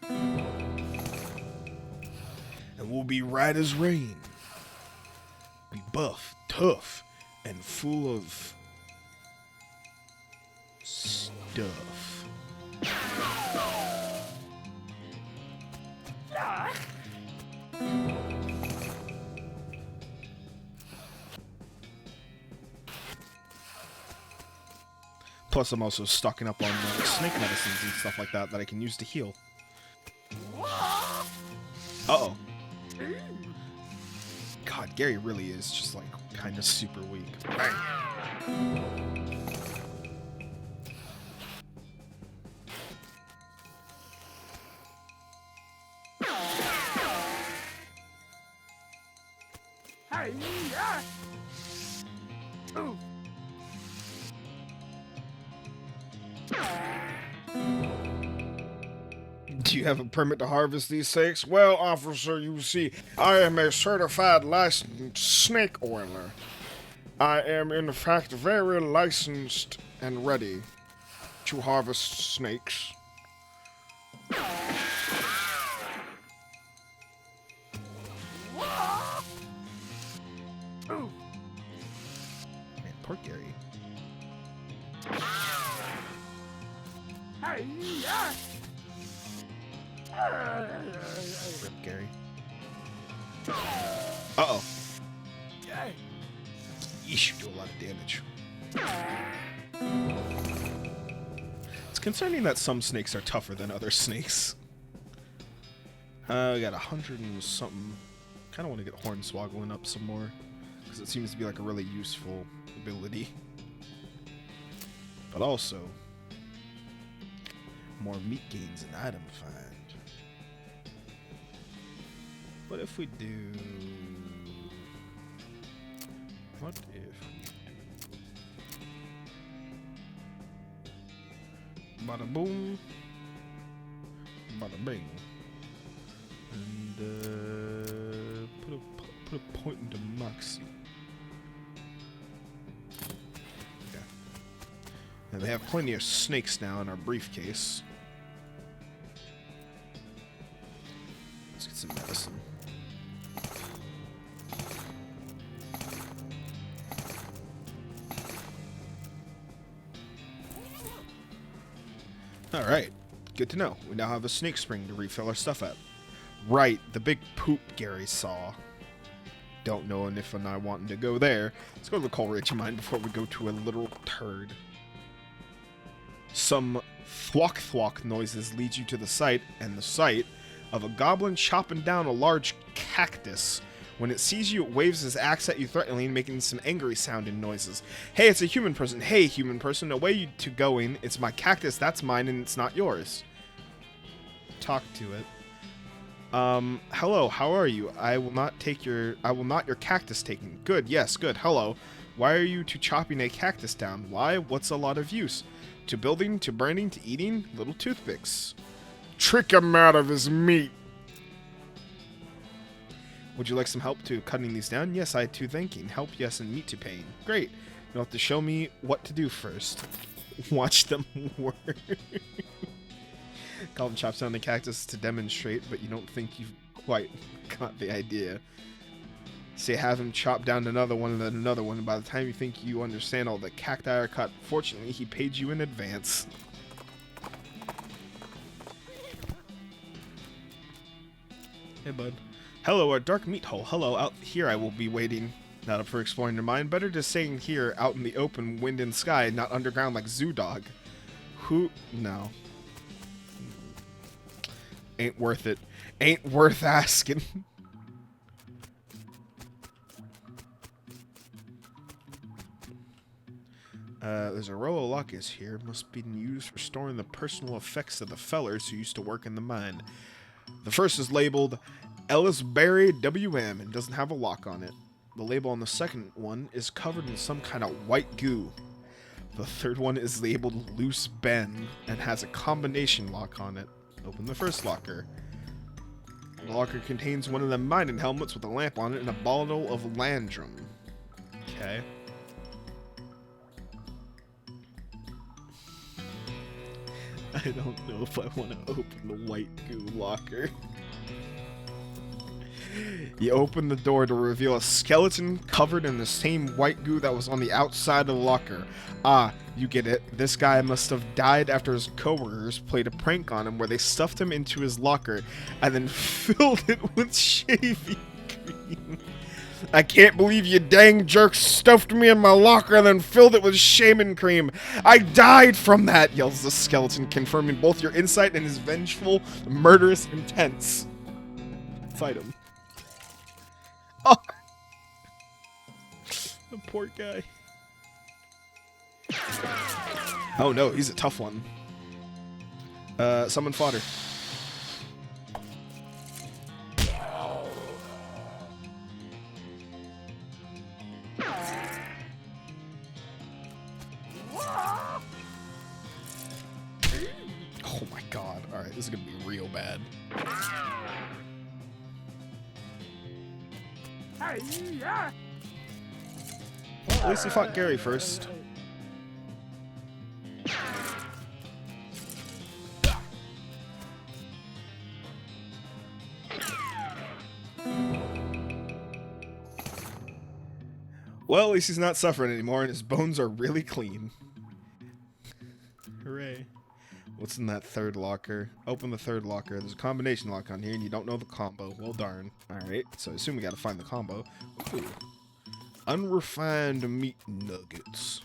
And we'll be right as rain. Be buff, tough, and full of stuff. Plus, I'm also stocking up on snake medicines and stuff like that I can use to heal. Uh-oh. God, Gary really is just, like, kind of super weak. Do you have a permit to harvest these snakes? Well, officer, you see, I am a certified licensed snake oiler. I am, in fact, very licensed and ready to harvest snakes. Man, poor Gary. Rip Gary. Uh-oh. Yeesh, you do a lot of damage. It's concerning that some snakes are tougher than other snakes. We got 100 and something. Kind of want to get Hornswoggling up some more, because it seems to be like a really useful ability. But also, more meat gains and item find. What if we do... What if we do... Bada boom. Bada bing. And, put a point into Moxie. Okay. And they have plenty of snakes now in our briefcase. Let's get some medicine. Alright, good to know. We now have a snake spring to refill our stuff at. Right, the big poop Gary saw. Don't know if and I wanting to go there. Let's go to the Coleridge mine before we go to a literal turd. Some thwack noises lead you to the site, and the sight of a goblin chopping down a large cactus. When it sees you, it waves his axe at you threateningly, making some angry sounding noises. Hey, it's a human person. Hey, human person, away you to going. It's my cactus, that's mine, and it's not yours. Talk to it. Hello, how are you? I will not your cactus taken. Good, yes, good, hello. Why are you to chopping a cactus down? Why? What's a lot of use? To building, to burning, to eating? Little toothpicks. Trick him out of his meat. Would you like some help to cutting these down? Yes, I too thinking. Help, yes, and meat to pain. Great. You'll have to show me what to do first. Watch them work. Goblin chops down the cactus to demonstrate, but you don't think you've quite got the idea. Say have him chop down another one and then another one, and by the time you think you understand all the cacti are cut, fortunately he paid you in advance. Hey, bud. Hello, a dark meat hole. Hello, out here I will be waiting. Not up for exploring your mind. Better just staying here, out in the open, wind and sky, not underground like Zoo Dog. Who? No. Ain't worth it. Ain't worth asking. There's a row of lockets here. Must be used for storing the personal effects of the fellers who used to work in the mine. The first is labeled Ellisberry WM and doesn't have a lock on it. The label on the second one is covered in some kind of white goo. The third one is labeled Loose Ben and has a combination lock on it. Open the first locker. The locker contains one of the mining helmets with a lamp on it and a bottle of Landrum. Okay. I don't know if I want to open the white goo locker. You open the door to reveal a skeleton covered in the same white goo that was on the outside of the locker. Ah, you get it. This guy must have died after his coworkers played a prank on him where they stuffed him into his locker and then filled it with shaving cream. I can't believe you dang jerks stuffed me in my locker and then filled it with shaving cream. I died from that, yells the skeleton, confirming both your insight and his vengeful, murderous intents. Fight him. Oh, the poor guy. Oh no, he's a tough one. Summon fodder. Oh my god. Alright, this is gonna be real bad. Well, at least he fought Gary first. Well, at least he's not suffering anymore and his bones are really clean. Hooray. What's in that third locker? Open the third locker. There's a combination lock on here and you don't know the combo. Well, darn. Alright, so I assume we gotta find the combo. Ooh. Unrefined meat nuggets.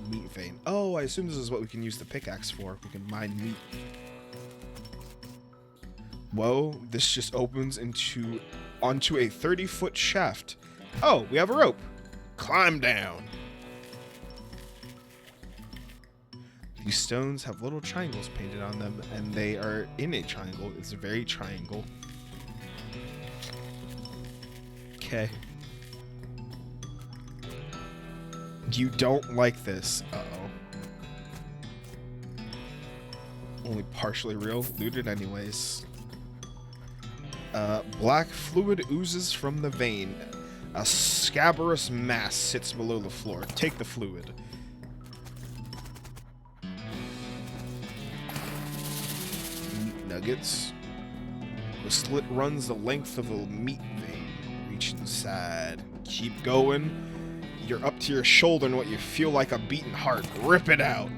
Meat vein. Oh, I assume this is what we can use the pickaxe for. We can mine meat. Whoa, this just opens onto a 30-foot shaft. Oh, we have a rope. Climb down. These stones have little triangles painted on them, and they are in a triangle. It's a very triangle. Okay. You don't like this. Uh-oh. Only partially real. Looted anyways. Black fluid oozes from the vein. A scabrous mass sits below the floor. Take the fluid. Meat nuggets. The slit runs the length of a meat vein. Reach inside. Keep going. You're up to your shoulder in what you feel like a beating heart. Rip it out.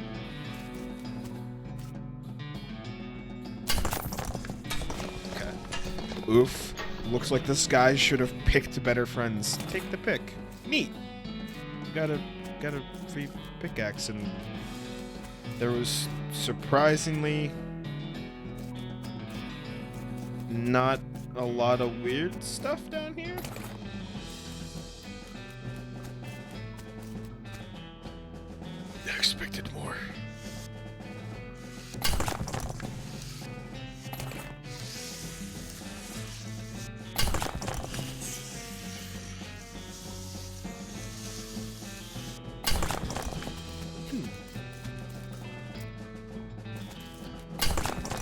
Okay. Oof. Looks like this guy should have picked better friends. Take the pick. Neat. Got a free pickaxe, and there was surprisingly not a lot of weird stuff down here. I expected more.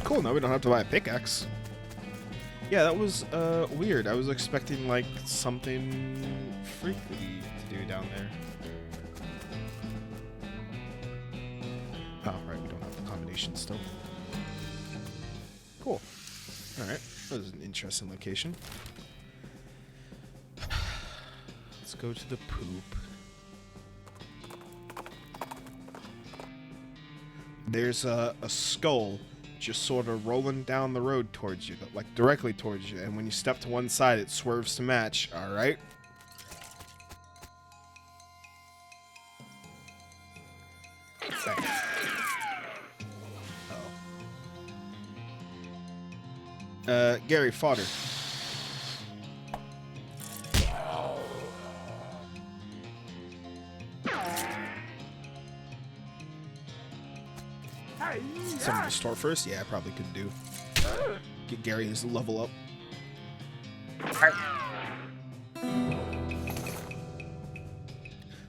Cool, now we don't have to buy a pickaxe. Yeah, that was weird. I was expecting like something freaky to do down there. Oh, right, we don't have the combination still. Cool. Alright, that was an interesting location. Let's go to the poop. There's a skull just sort of rolling down the road towards you, like directly towards you, and when you step to one side, it swerves to match. Alright. Gary, fodder. Someone to store first? Yeah, I probably could do. Get Gary his level up.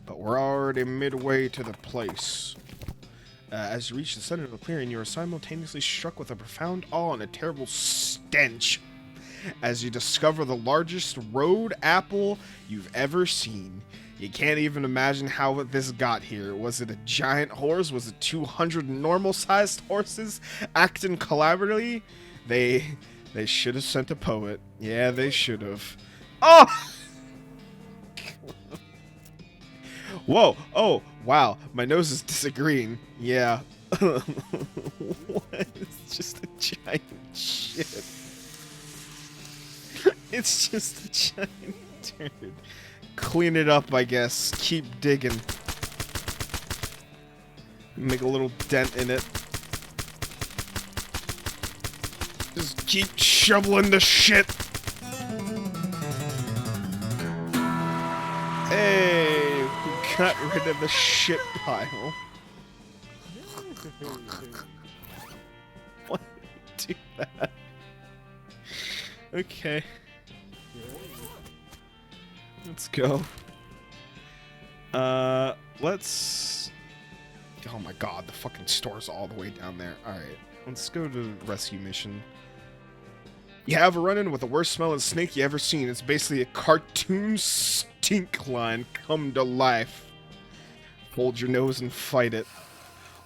But we're already midway to the place. As you reach the center of the clearing, you are simultaneously struck with a profound awe and a terrible stench as you discover the largest road apple you've ever seen. You can't even imagine how this got here. Was it a giant horse? Was it 200 normal-sized horses acting collaboratively? They should have sent a poet. Yeah, they should have. Oh! Whoa! Oh, wow. My nose is disagreeing. Yeah. What? It's just a giant shit. It's just a giant turd. Clean it up, I guess. Keep digging. Make a little dent in it. Just keep shoveling the shit. Hey, we got rid of the shit pile. Why did you do that? Okay. Let's go. Let's... Oh my god, the fucking store's all the way down there. Alright, let's go to the rescue mission. You have a run-in with the worst smelling snake you ever seen. It's basically a cartoon stink line come to life. Hold your nose and fight it.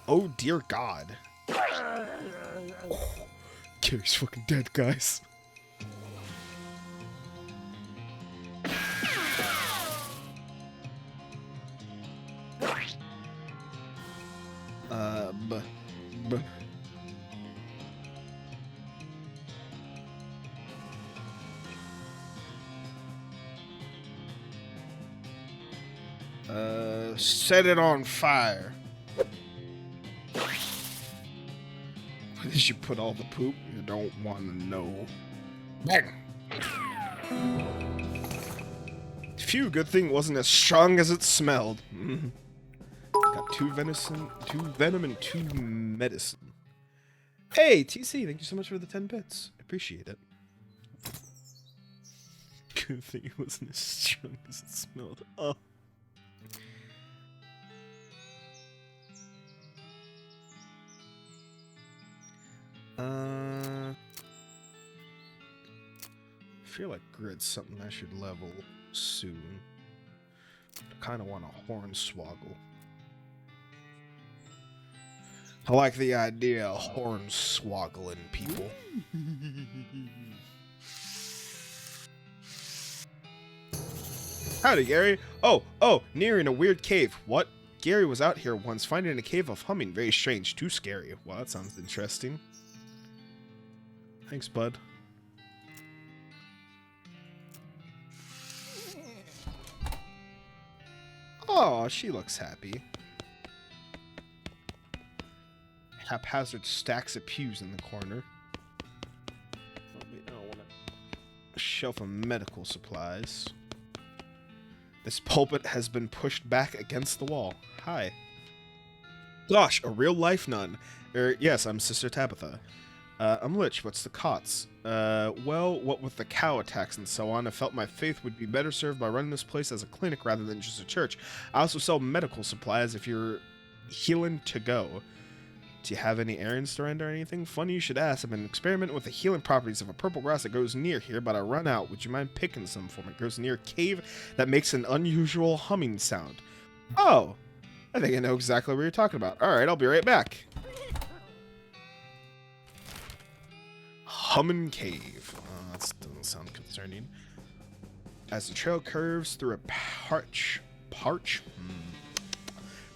Oh dear god. Oh, Gary's fucking dead, guys. Set it on fire. Where did you put all the poop? You don't want to know. Bang! Phew, good thing it wasn't as strong as it smelled. Got 2 venom, and 2 medicine. Hey, TC, thank you so much for the 10 bits. Appreciate it. Good thing it wasn't as strong as it smelled. Oh. I feel like grid's something I should level soon. I kind of want a hornswoggle. I like the idea of hornswoggling people. Howdy, Gary. Oh, nearing a weird cave. What? Gary was out here once, finding a cave of humming. Very strange. Too scary. Well, that sounds interesting. Thanks, bud. Oh, she looks happy. Haphazard stacks of pews in the corner. A shelf of medical supplies. This pulpit has been pushed back against the wall. Hi. Gosh, a real-life nun. Yes, I'm Sister Tabitha. I'm Lich. What's the cots? Well, what with the cow attacks and so on, I felt my faith would be better served by running this place as a clinic rather than just a church. I also sell medical supplies if you're healing to go. Do you have any errands to run or anything? Funny you should ask. I've been experimenting with the healing properties of a purple grass that grows near here, but I run out. Would you mind picking some for me? It grows near a cave that makes an unusual humming sound. Oh, I think I know exactly what you're talking about. Alright, I'll be right back. Hummin' Cave. Oh, that doesn't sound concerning. As the trail curves through a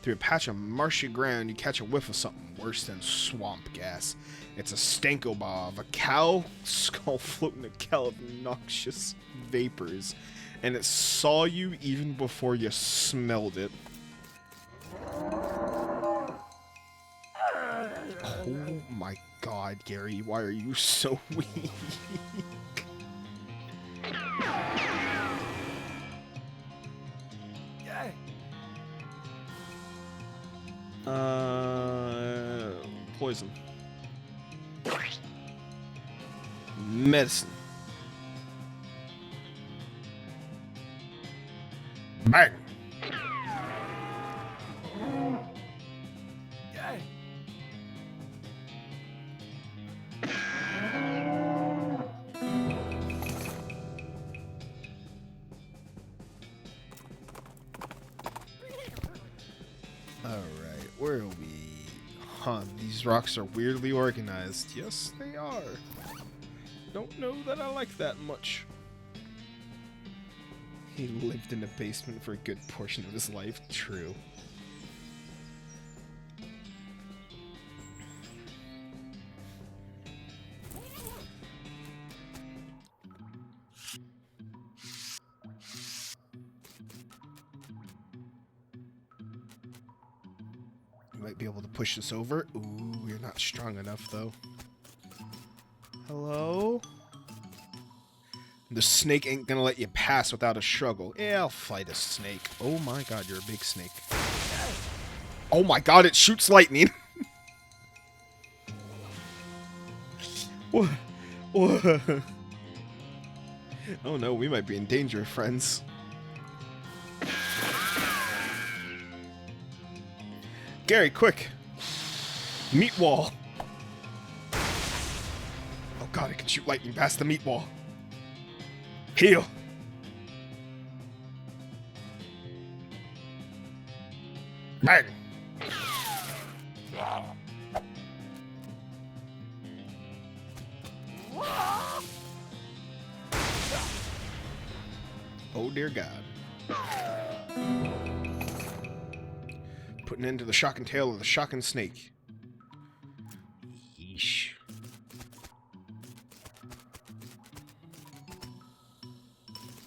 through a patch of marshy ground, you catch a whiff of something worse than swamp gas. It's a stankoba of a cow skull floating a cow of noxious vapors, and it saw you even before you smelled it. Oh my god, Gary, why are you so weak? Poison. Medicine. Bang! These rocks are weirdly organized. Yes, they are. Don't know that I like that much. He lived in a basement for a good portion of his life. True. Might be able to push this over. Ooh, you're not strong enough, though. Hello? The snake ain't gonna let you pass without a struggle. Yeah, I'll fight a snake. Oh my god, you're a big snake. Oh my god, it shoots lightning! What? What? Oh no, we might be in danger, friends. Gary, quick! Meat wall! Oh god, I can shoot lightning past the meat wall. Heal! Bang! Oh dear god. Putting into the shocking tail of the shocking snake. Yeesh.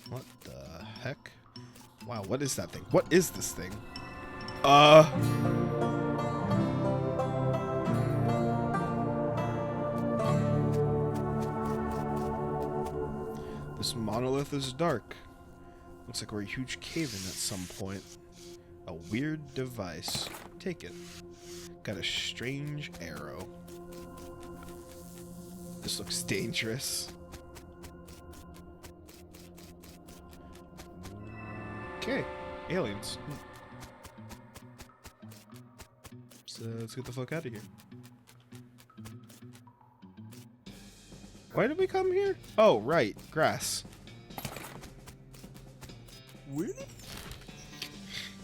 What the heck? Wow, what is that thing? What is this thing? This monolith is dark. Looks like we're a huge cave-in at some point. A weird device. Take it. Got a strange arrow. This looks dangerous. Okay. Aliens. So let's get the fuck out of here. Why did we come here? Oh, right. Grass. Really?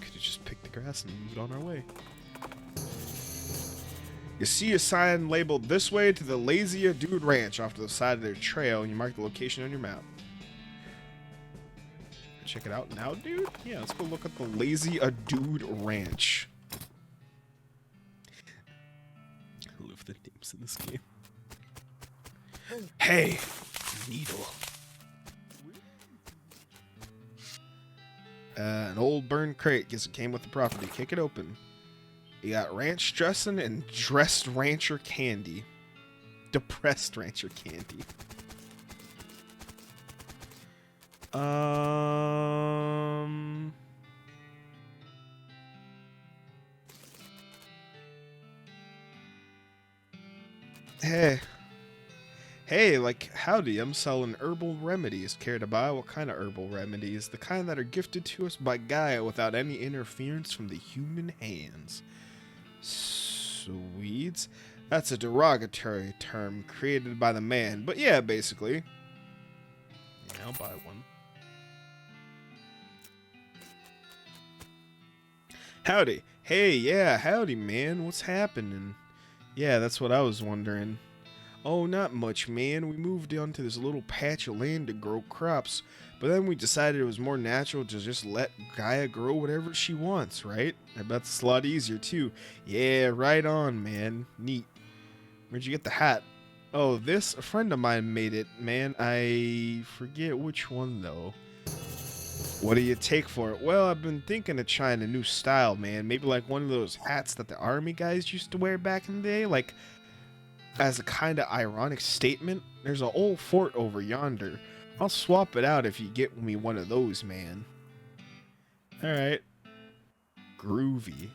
Could have just picked the grass and moved on our way. You see a sign labeled "This way to the Lazy Dude Ranch" off to the side of their trail, and you mark the location on your map. Check it out now, dude? Yeah, let's go look at the Lazy Dude Ranch. I love the names in this game. Hey, needle. An old burned crate. Guess it came with the property. Kick it open. You got ranch dressing and dressed rancher candy. Depressed rancher candy. Hey, like, howdy, I'm selling herbal remedies. Care to buy? What kind of herbal remedies? The kind that are gifted to us by Gaia without any interference from the human hands. Swedes? That's a derogatory term created by the man, but yeah, basically. Yeah, I'll buy one. Howdy. Hey, yeah, howdy, man. What's happening? Yeah, that's what I was wondering. Oh, not much, man. We moved onto this little patch of land to grow crops, but then we decided it was more natural to just let Gaia grow whatever she wants, right? I bet it's a lot easier, too. Yeah, right on, man. Neat. Where'd you get the hat? Oh, this? A friend of mine made it, man. I forget which one, though. What do you take for it? Well, I've been thinking of trying a new style, man. Maybe like one of those hats that the army guys used to wear back in the day, like as a kind of ironic statement. There's an old fort over yonder. I'll swap it out if you get me one of those, man. Alright. Groovy.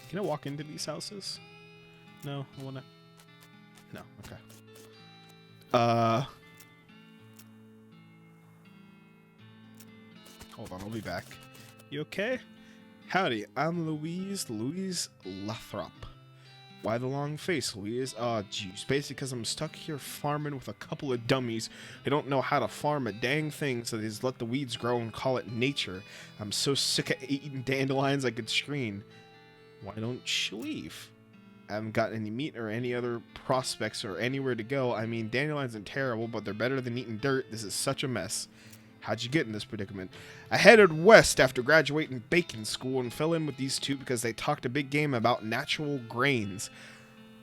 Can I walk into these houses? No, I wanna... No, okay. Hold on, I'll be back. You okay? Howdy, I'm Louise Lathrop. Why the long face, Louise? Oh, jeez. Basically because I'm stuck here farming with a couple of dummies who don't know how to farm a dang thing, so they just let the weeds grow and call it nature. I'm so sick of eating dandelions I could scream. Why don't you leave? I haven't gotten any meat or any other prospects or anywhere to go. I mean, dandelions are terrible, but they're better than eating dirt. This is such a mess. How'd you get in this predicament? I headed west after graduating bacon school and fell in with these two because they talked a big game about natural grains.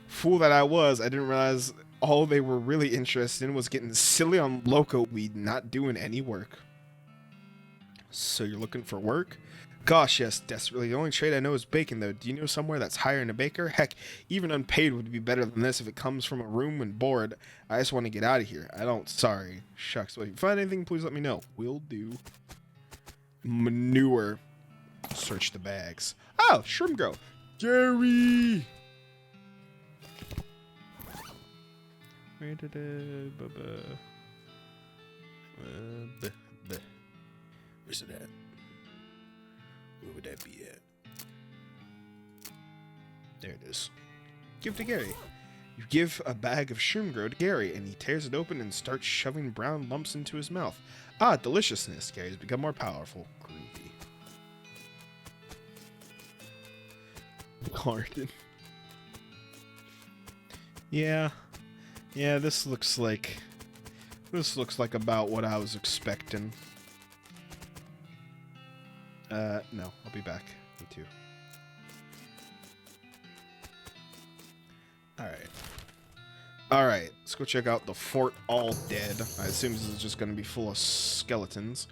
Fool that I was, I didn't realize all they were really interested in was getting silly on loco weed and not doing any work. So you're looking for work? Gosh, yes, desperately. The only trade I know is bacon, though. Do you know somewhere that's hiring a baker? Heck, even unpaid would be better than this if it comes from a room and board. I just want to get out of here. I don't. Sorry. Shucks. Well, if you find anything, please let me know. Will do. Manure. Search the bags. Oh, shrimp grow. Jerry! Where did it? Where's it at? Where would that be at? There it is. Give to Gary. You give a bag of shroomgro to Gary, and he tears it open and starts shoving brown lumps into his mouth. Ah, deliciousness. Gary's become more powerful. Groovy. Garden. Yeah. Yeah, this looks like about what I was expecting. No, I'll be back. Me too. Alright, let's go check out the Fort All Dead. I assume this is just gonna be full of skeletons.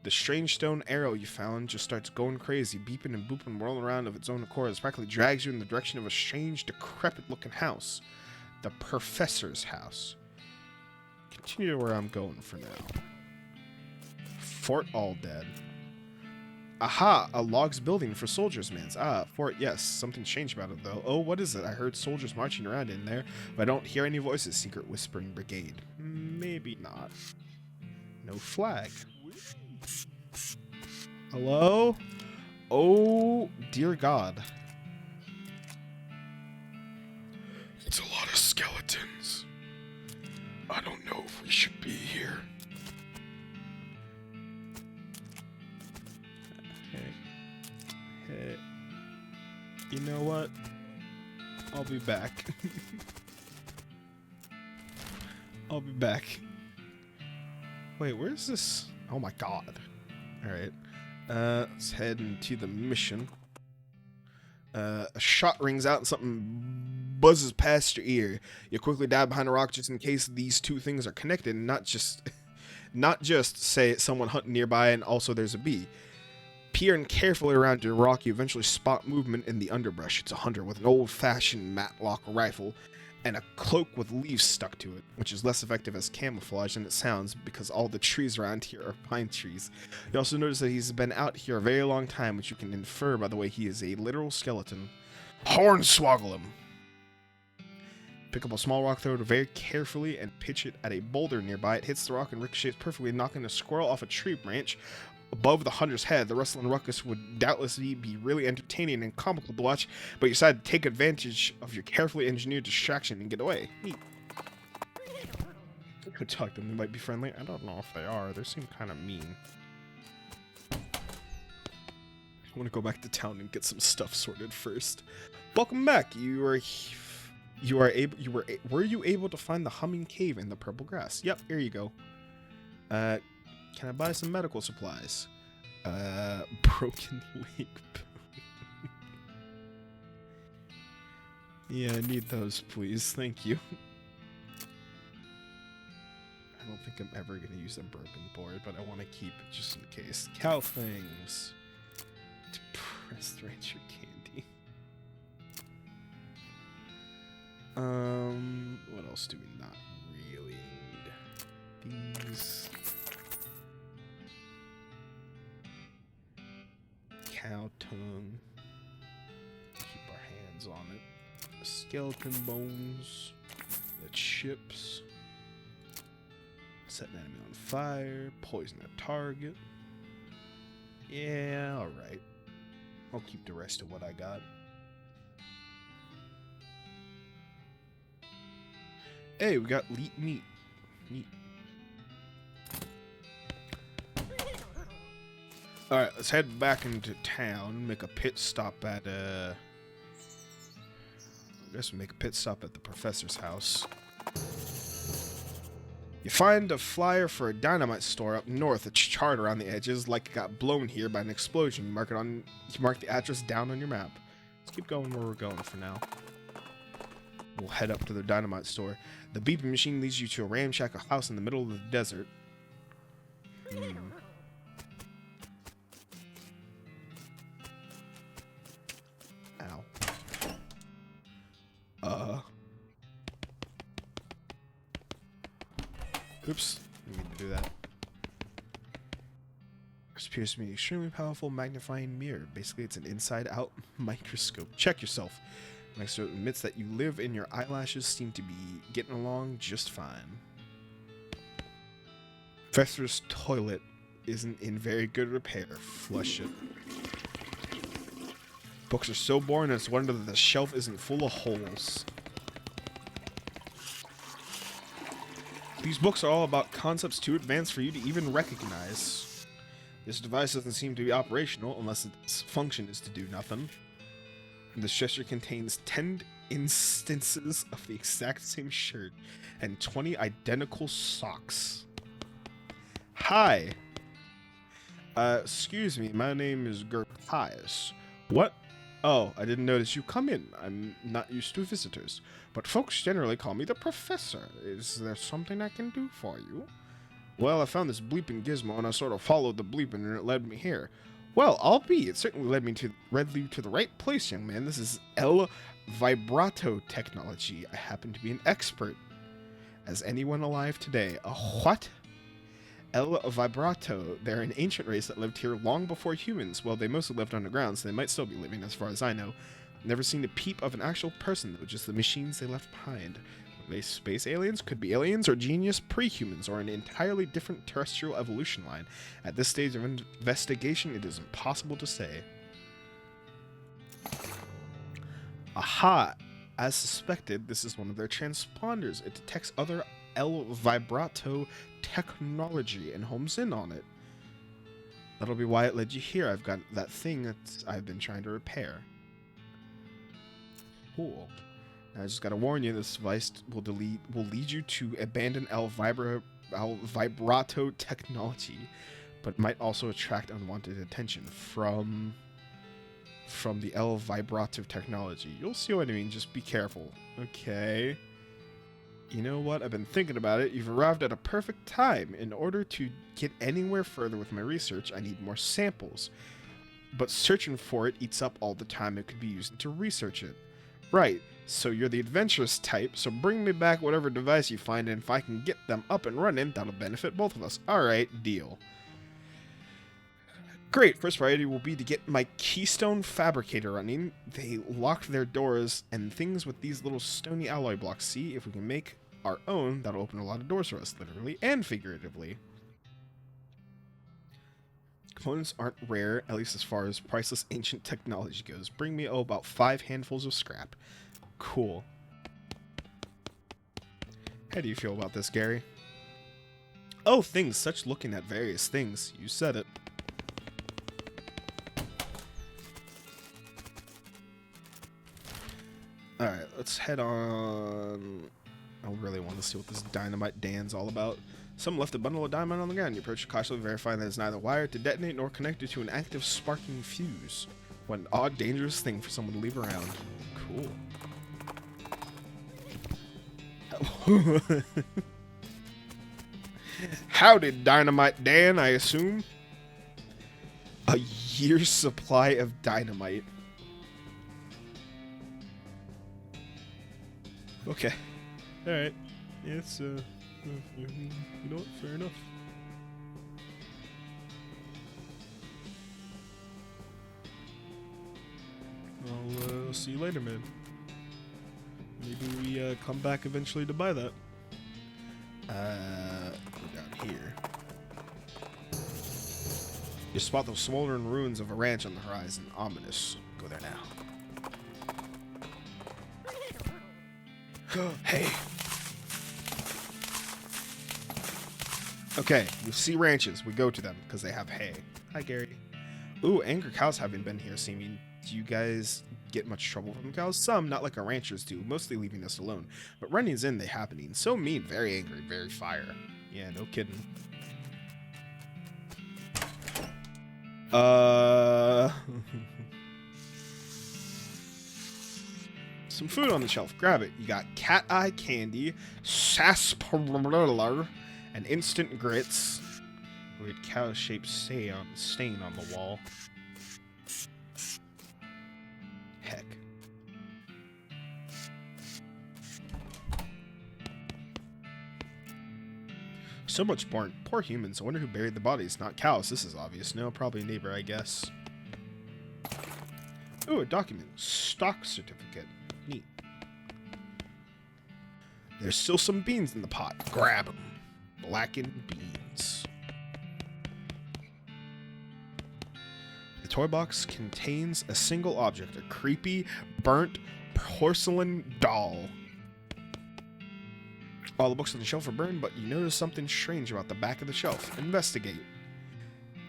The strange stone arrow you found just starts going crazy, beeping and booping, whirling around of its own accord. It practically drags you in the direction of a strange, decrepit-looking house. The Professor's house. Continue to where I'm going for now. Fort All Dead. Aha! A logs building for soldiers' mans. Ah, fort, yes. Something's changed about it, though. Oh, what is it? I heard soldiers marching around in there, but I don't hear any voices. Secret Whispering Brigade. Maybe not. No flag. Hello? Oh, dear God. It's a lot of skeletons. I don't know if we should be here. Hey. You know what? I'll be back. I'll be back. Wait, where's this? Oh my God. Alright. Let's head into the mission. A shot rings out and something buzzes past your ear. You quickly dive behind a rock just in case these two things are connected, and not just say someone hunting nearby and also there's a bee. Peering carefully around your rock, you eventually spot movement in the underbrush. It's a hunter with an old-fashioned matlock rifle and a cloak with leaves stuck to it, which is less effective as camouflage than it sounds because all the trees around here are pine trees. You also notice that he's been out here a very long time, which you can infer by the way he is a literal skeleton. Hornswoggle him! Pick up a small rock, throw it very carefully, and pitch it at a boulder nearby. It hits the rock and ricochets perfectly, knocking a squirrel off a tree branch above the hunter's head. The rustling ruckus would doubtlessly be really entertaining and comical to watch, but you decide to take advantage of your carefully engineered distraction and get away. Neat. I could talk to them. They might be friendly. I don't know if they are. They seem kind of mean. I want to go back to town and get some stuff sorted first. Welcome back. Were you able to find the humming cave in the purple grass? Yep, here you go. Can I buy some medical supplies? Broken leg bone. Yeah, I need those, please. Thank you. I don't think I'm ever going to use a broken board, but I want to keep it just in case. Cow fangs. Depressed rancher candy. What else do we not really need? These. Cow tongue. Keep our hands on it. The skeleton bones. The chips. Set an enemy on fire. Poison a target. Yeah, alright. I'll keep the rest of what I got. Hey, we got leet meat. Neat. Alright, let's head back into town, make a pit stop at, I guess we make a pit stop at the professor's house. You find a flyer for a dynamite store up north. It's charred around the edges like it got blown here by an explosion. You mark the address down on your map. Let's keep going where we're going for now. We'll head up to the dynamite store. The beeping machine leads you to a ramshackle house in the middle of the desert. Ow. Oops. Didn't mean to do that. This appears to be an extremely powerful magnifying mirror. Basically, it's an inside-out microscope. Check yourself. Next to it admits that you live and your eyelashes seem to be getting along just fine. Professor's toilet isn't in very good repair. Flush it. Books are so boring, it's a wonder that the shelf isn't full of holes. These books are all about concepts too advanced for you to even recognize. This device doesn't seem to be operational unless its function is to do nothing. And this gesture contains 10 instances of the exact same shirt and 20 identical socks. Hi. Excuse me, my name is Gertaius. What? Oh, I didn't notice you come in. I'm not used to visitors. But folks generally call me the Professor. Is there something I can do for you? Well, I found this bleeping gizmo and I sort of followed the bleeping and it led me here. Well, I'll be. It certainly led me to the right place, young man. This is El Vibrato technology. I happen to be an expert. As anyone alive today. A what? El Vibrato. They're an ancient race that lived here long before humans. Well, they mostly lived underground, so they might still be living as far as I know. Never seen a peep of an actual person, though, just the machines they left behind. Were they space aliens? Could be aliens or genius pre-humans or an entirely different terrestrial evolution line. At this stage of investigation, it is impossible to say. Aha! As suspected, this is one of their transponders. It detects other El Vibrato technology and homes in on it. That'll be why it led you here. I've got that thing that I've been trying to repair. Cool. I just gotta warn you, this device will lead you to abandon El Vibrato technology, but might also attract unwanted attention from the El Vibrato technology. You'll see what I mean, just be careful. Okay. You know what? I've been thinking about it. You've arrived at a perfect time. In order to get anywhere further with my research, I need more samples. But searching for it eats up all the time it could be used to research it. Right, so you're the adventurous type, so bring me back whatever device you find, and if I can get them up and running, that'll benefit both of us. Alright, deal. Great, first priority will be to get my Keystone Fabricator running. They locked their doors and things with these little stony alloy blocks. See, if we can make our own, that'll open a lot of doors for us, literally and figuratively. Components aren't rare, at least as far as priceless ancient technology goes. Bring me, about 5 handfuls of scrap. Cool. How do you feel about this, Gary? Oh, things, such looking at various things. You said it. Alright, let's head on. I really want to see what this dynamite Dan's all about. Someone left a bundle of dynamite on the ground. You approach it cautiously, verifying that it's neither wired to detonate nor connected to an active sparking fuse. What an odd, dangerous thing for someone to leave around. Cool. Howdy, Dynamite Dan, I assume? A year's supply of dynamite. Okay. Alright. Yeah, it's, you know what? Fair enough. I'll see you later, man. Maybe we come back eventually to buy that. Go down here. You spot the smoldering ruins of a ranch on the horizon. Ominous. Go there now. Hey. Okay, we see ranches. We go to them because they have hay. Hi, Gary. Ooh, angry cows haven't been here seeming. Do you guys get much trouble from the cows. Some, not like our ranchers do, mostly leaving us alone. But runnings in, they happening. So mean, very angry, very fire. Yeah, no kidding. Some food on the shelf. Grab it. You got cat eye candy, sarsaparilla, and instant grits. Weird cow-shaped stain on the wall. Heck. So much burnt. Poor humans. I wonder who buried the bodies. Not cows. This is obvious. No, probably a neighbor, I guess. Ooh, a document. Stock certificate. Neat. There's still some beans in the pot. Grab them. Blackened beans. The toy box contains a single object. A creepy, burnt porcelain doll. All the books on the shelf are burned, but you notice something strange about the back of the shelf. Investigate.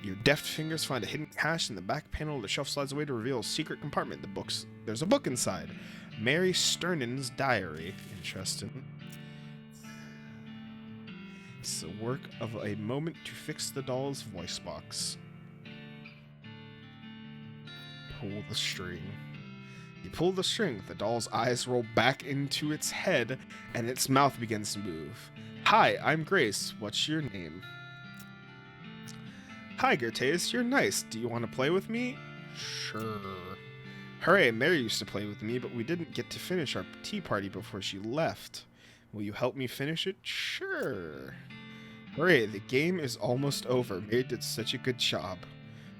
Your deft fingers find a hidden cache in the back panel. The shelf slides away to reveal a secret compartment. There's a book inside. Mary Sternan's diary. Interesting. It's the work of a moment to fix the doll's voice box. Pull the string. You pull the string, the doll's eyes roll back into its head, and its mouth begins to move. Hi, I'm Grace. What's your name? Hi, Gertaius. You're nice. Do you want to play with me? Sure. Hooray, Mary used to play with me, but we didn't get to finish our tea party before she left. Will you help me finish it? Sure. Hooray, the game is almost over. Mary did such a good job.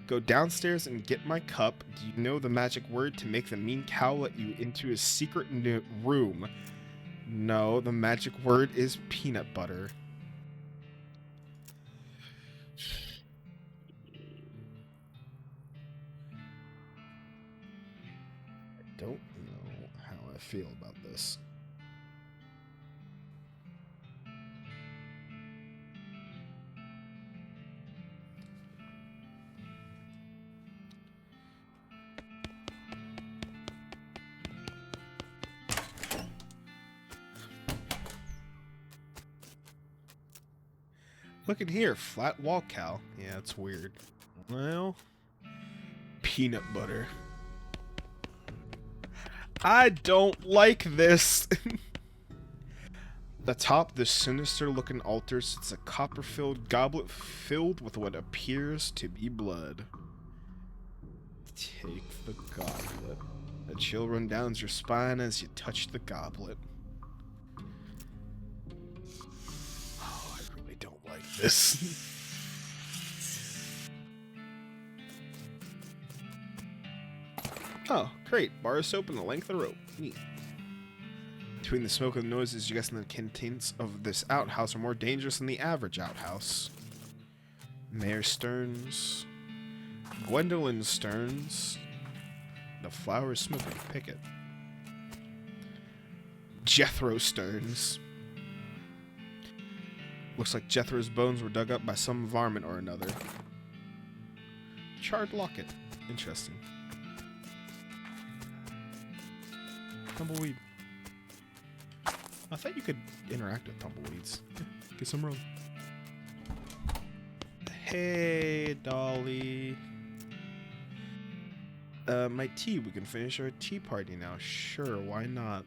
Go downstairs and get my cup. Do you know the magic word to make the mean cow let you into his secret room? No, the magic word is peanut butter. I don't know how I feel about this. Look in here, flat wall cow. Yeah, it's weird. Well, peanut butter. I don't like this. Atop the sinister-looking altar sits a copper-filled goblet filled with what appears to be blood. Take the goblet. A chill runs down your spine as you touch the goblet. Oh, I really don't like this. Oh, great. Bar of soap and the length of rope. Neat. Between the smoke and the noises, you guess the contents of this outhouse are more dangerous than the average outhouse. Mayor Stearns. Gwendolyn Stearns. The flower is smoking. Pick it. Jethro Stearns. Looks like Jethro's bones were dug up by some varmint or another. Charred locket. Interesting. Tumbleweed. I thought you could interact with tumbleweeds. Guess I'm wrong. Hey, Dolly. My tea. We can finish our tea party now. Sure, why not?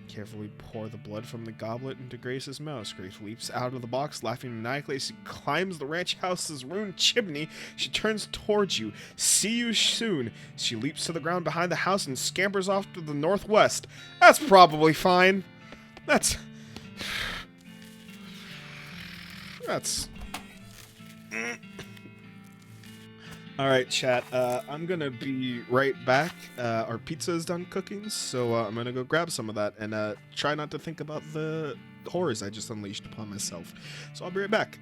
Carefully pour the blood from the goblet into Grace's mouth. Grace leaps out of the box, laughing maniacally. She climbs the ranch house's ruined chimney. She turns towards you. See you soon. She leaps to the ground behind the house and scampers off to the northwest. That's probably fine. That's... Alright, chat. I'm gonna be right back. Our pizza is done cooking, so I'm gonna go grab some of that and try not to think about the horrors I just unleashed upon myself. So I'll be right back.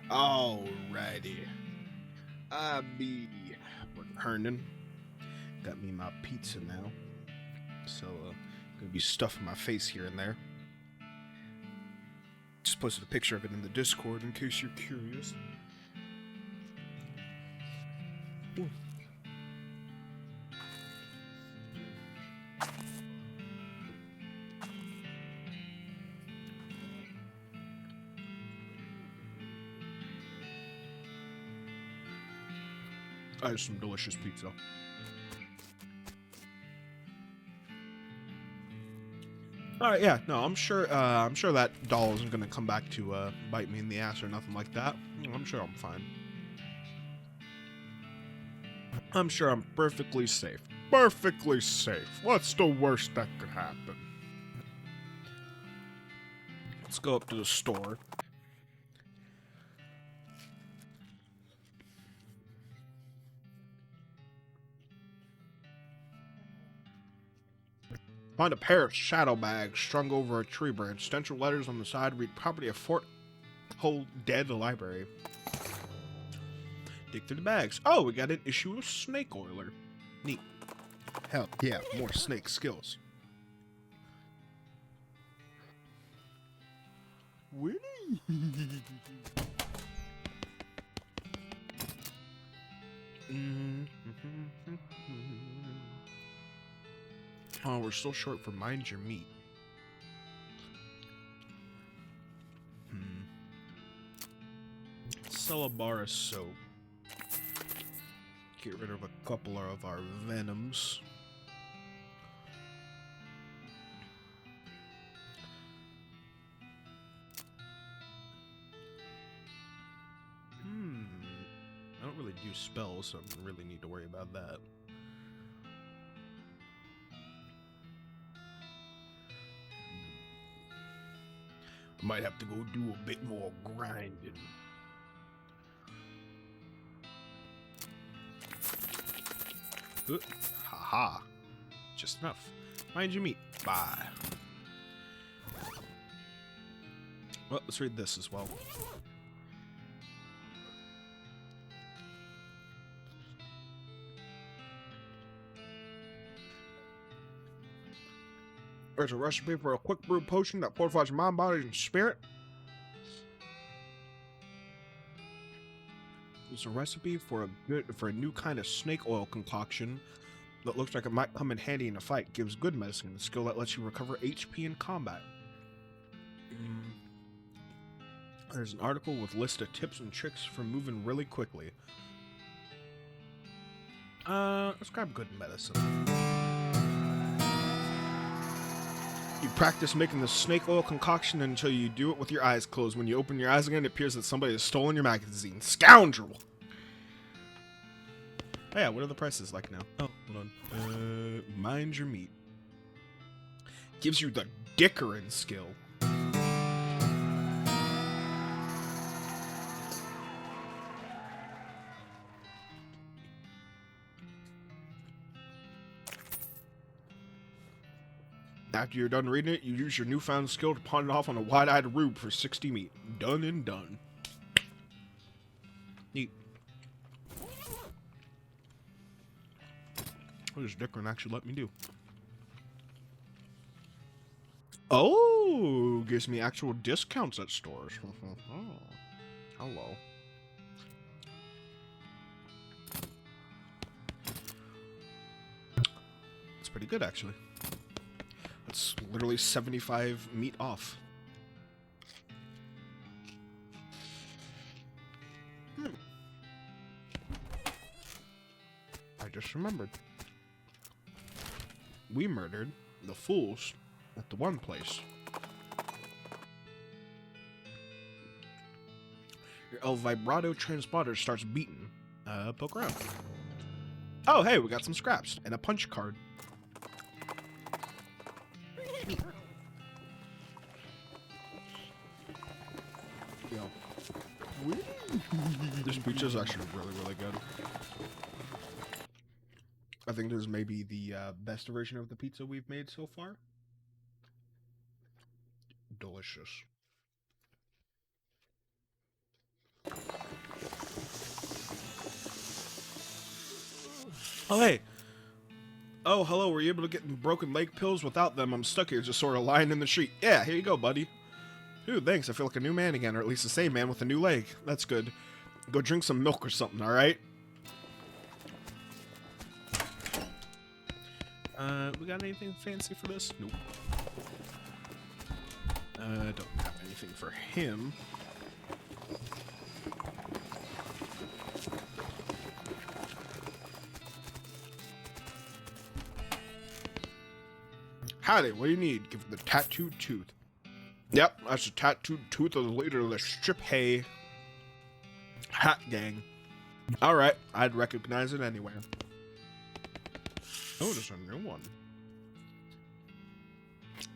Alrighty. I be Herndon. Got me my pizza now. So, gonna be stuffing my face here and there. Just posted a picture of it in the Discord in case you're curious. Ooh. I have some delicious pizza. Alright, yeah, no, I'm sure that doll isn't gonna come back to bite me in the ass or nothing like that. I'm sure I'm fine. I'm sure I'm perfectly safe. Perfectly safe. What's the worst that could happen? Let's go up to the store. Find a pair of shadow bags strung over a tree branch. Stencil letters on the side read property of Fort Hold Dead Library. Dig through the bags. Oh, we got an issue of Snake Oiler. Neat. Hell yeah, more snake skills. Winnie. Oh, we're still short for Mind Your Meat. Sell a bar of soap. Get rid of a couple of our venoms. I don't really do spells, so I don't really need to worry about that. Might have to go do a bit more grinding. Haha. Just enough. Mind your meat. Bye. Well, let's read this as well. There's a recipe for a quick brew potion that fortifies your mind, body, and spirit. There's a recipe for a new kind of snake oil concoction that looks like it might come in handy in a fight. Gives good medicine, a skill that lets you recover HP in combat. There's an article with a list of tips and tricks for moving really quickly. Let's grab good medicine. You practice making the snake oil concoction until you do it with your eyes closed. When you open your eyes again, it appears that somebody has stolen your magazine. Scoundrel! Oh yeah, what are the prices like now? Oh, hold on. Mind your meat. Gives you the dickering skill. After you're done reading it, you use your newfound skill to pawn it off on a wide-eyed rube for 60 meat. Done and done. Neat. What does Dickrin actually let me do? Oh, gives me actual discounts at stores. Hello. It's pretty good, actually. It's literally 75 meat off. I just remembered. We murdered the fools at the one place. Your El Vibrato transponder starts beating. Poke around. Oh, hey, we got some scraps and a punch card. Yo. This pizza is actually really, really good. I think this is maybe the best version of the pizza we've made so far. Delicious. Oh, hey. Oh, hello, were you able to get broken leg pills? Without them, I'm stuck here just sort of lying in the street. Yeah, here you go, buddy. Ooh, thanks, I feel like a new man again, or at least the same man with a new leg. That's good. Go drink some milk or something, alright? We got anything fancy for this? Nope. Don't have anything for him. Howdy, what do you need? Give him the tattooed tooth. Yep, that's the tattooed tooth of the leader of the Strip Hay Hat Gang. Alright, I'd recognize it anywhere. Oh, there's a new one.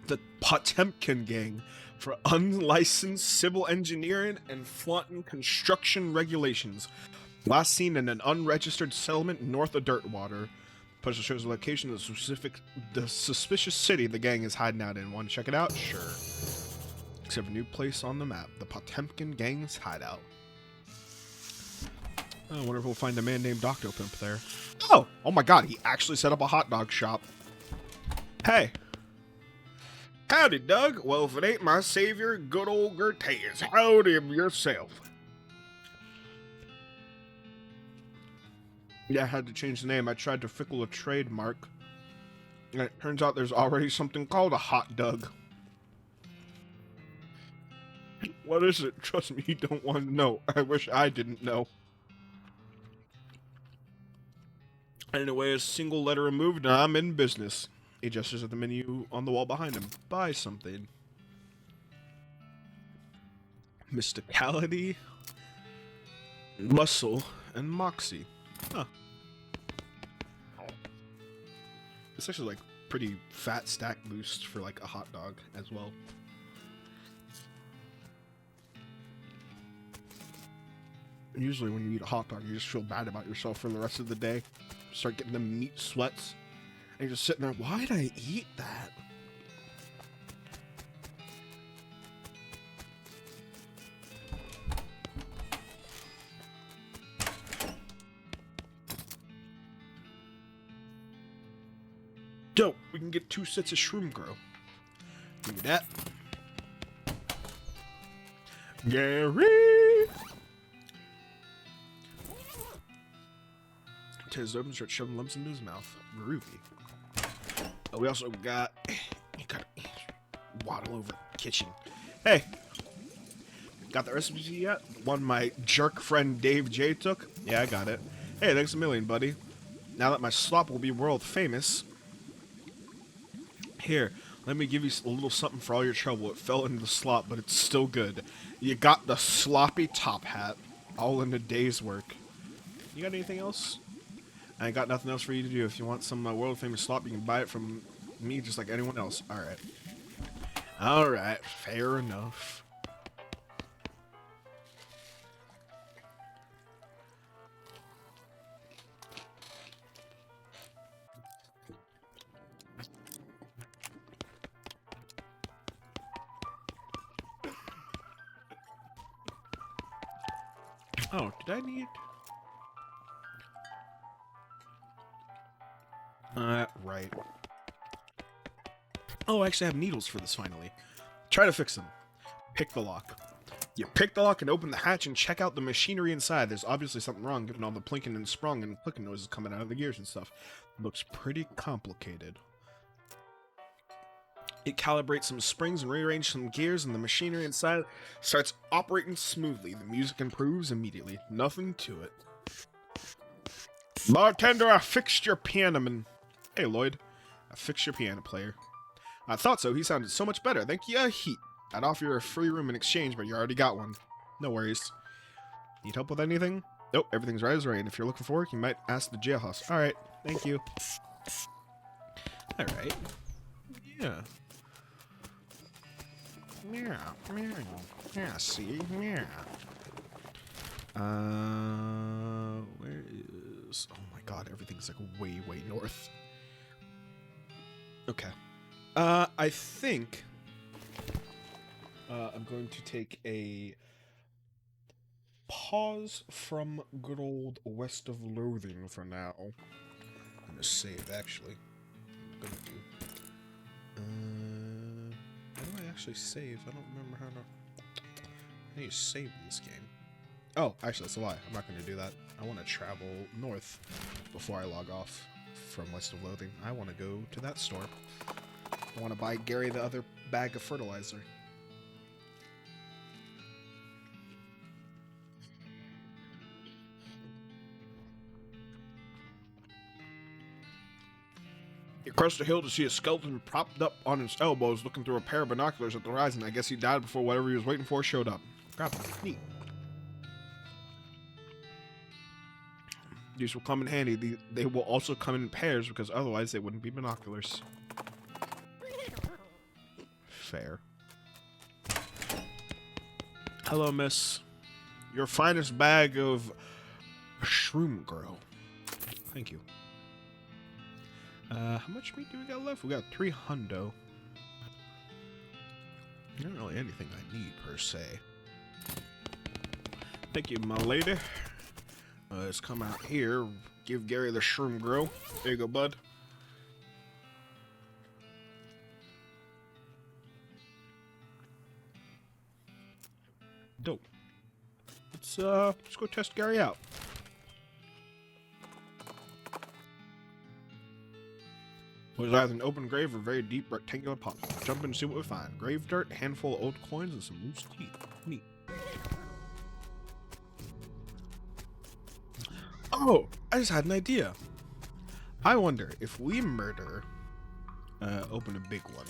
The Potemkin Gang for unlicensed civil engineering and flaunting construction regulations. Last seen in an unregistered settlement north of Dirtwater. Puzzle shows the location of the suspicious city the gang is hiding out in. Want to check it out? Sure. Except a new place on the map. The Potemkin Gang's hideout. Oh, I wonder if we'll find a man named Dr. Pimp there. Oh! Oh my god, he actually set up a hot dog shop. Hey. Howdy, Doug. Well, if it ain't my savior, good old Gertaius. Howdy yourself. Yeah, I had to change the name. I tried to fickle a trademark. And it turns out there's already something called a hot dog. What is it? Trust me, you don't want to know. I wish I didn't know. Anyway, a single letter removed and I'm in business. He gestures at the menu on the wall behind him. Buy something. Mysticality, muscle, and moxie. Huh. It's actually like pretty fat stack boost for like a hot dog as well. Usually when you eat a hot dog, you just feel bad about yourself for the rest of the day. Start getting the meat sweats. And you're just sitting there, why did I eat that? Dope, we can get 2 sets of shroom grow. Give me that. Gary! Tears open, start shoving lumps into his mouth. Groovy. Oh, we also got... You gotta waddle over the kitchen. Hey! Got the recipe yet? One my jerk friend Dave J took? Yeah, I got it. Hey, thanks a million, buddy. Now that my slop will be world famous... Here, let me give you a little something for all your trouble. It fell into the slop, but it's still good. You got the sloppy top hat. All in a day's work. You got anything else? I ain't got nothing else for you to do. If you want some world famous slop, you can buy it from me just like anyone else. Alright. Alright, fair enough. Oh, did I need... right. Oh, I actually have needles for this finally. Try to fix them. Pick the lock. You pick the lock and open the hatch and check out the machinery inside. There's obviously something wrong given all the plinking and sprung and clicking noises coming out of the gears and stuff. Looks pretty complicated. It calibrates some springs and rearranges some gears, and the machinery inside starts operating smoothly. The music improves immediately. Nothing to it. Bartender, I fixed your piano man. Hey, Lloyd. I fixed your piano player. I thought so. He sounded so much better. Thank you, heat. I'd offer you a free room in exchange, but you already got one. No worries. Need help with anything? Nope, everything's right as rain. If you're looking for work, you might ask the jailhouse. Alright, thank you. Alright. Yeah. Yeah, see? Yeah. Where is... Oh my god, everything's like way, way north. Okay. I think... I'm going to take a pause from good old West of Loathing for now. to save, actually. I'm gonna do. How do I actually save? I don't remember how to. I need to save in this game. Oh, actually, that's a lie. I'm not going to do that. I want to travel north before I log off from West of Loathing. I want to go to that store. I want to buy Gary the other bag of fertilizer. He crossed the hill to see a skeleton propped up on his elbows, looking through a pair of binoculars at the horizon. I guess he died before whatever he was waiting for showed up. Grab him. Neat. These will come in handy. They will also come in pairs because otherwise they wouldn't be binoculars. Fair. Hello, miss. Your finest bag of shroom grow. Thank you. How much meat do we got left? We got 3 hundo. Not really anything I need per se. Thank you, my lady. Let's come out here. Give Gary the shroom grow. There you go, bud. Dope. Let's go test Gary out. It was either an open grave or a very deep rectangular pot. Jump in and see what we find. Grave dirt, a handful of old coins, and some loose teeth. Neat. Oh, I just had an idea. I wonder if we murder, open a big one.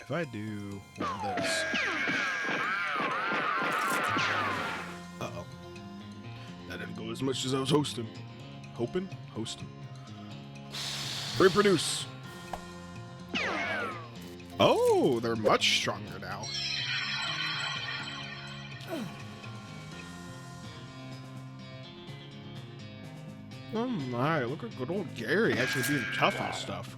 If I do one of this. Uh-oh. That didn't go as much as I was hoping. Hosting. Reproduce. Oh, they're much stronger now. Oh my, look at good old Gary actually being tough and stuff.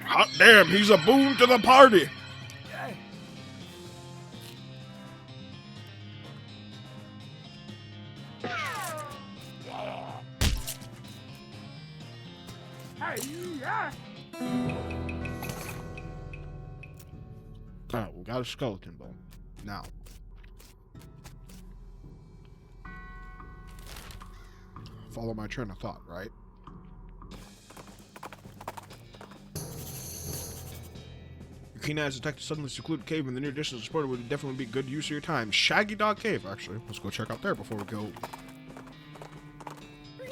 Hot damn, he's a boon to the party. Alright, we got a skeleton bone. Now. Follow my train of thought, right? Your keen eyes detect a suddenly secluded cave in the near distance. Explorer would definitely be good use of your time. Shaggy Dog Cave, actually. Let's go check out there before we go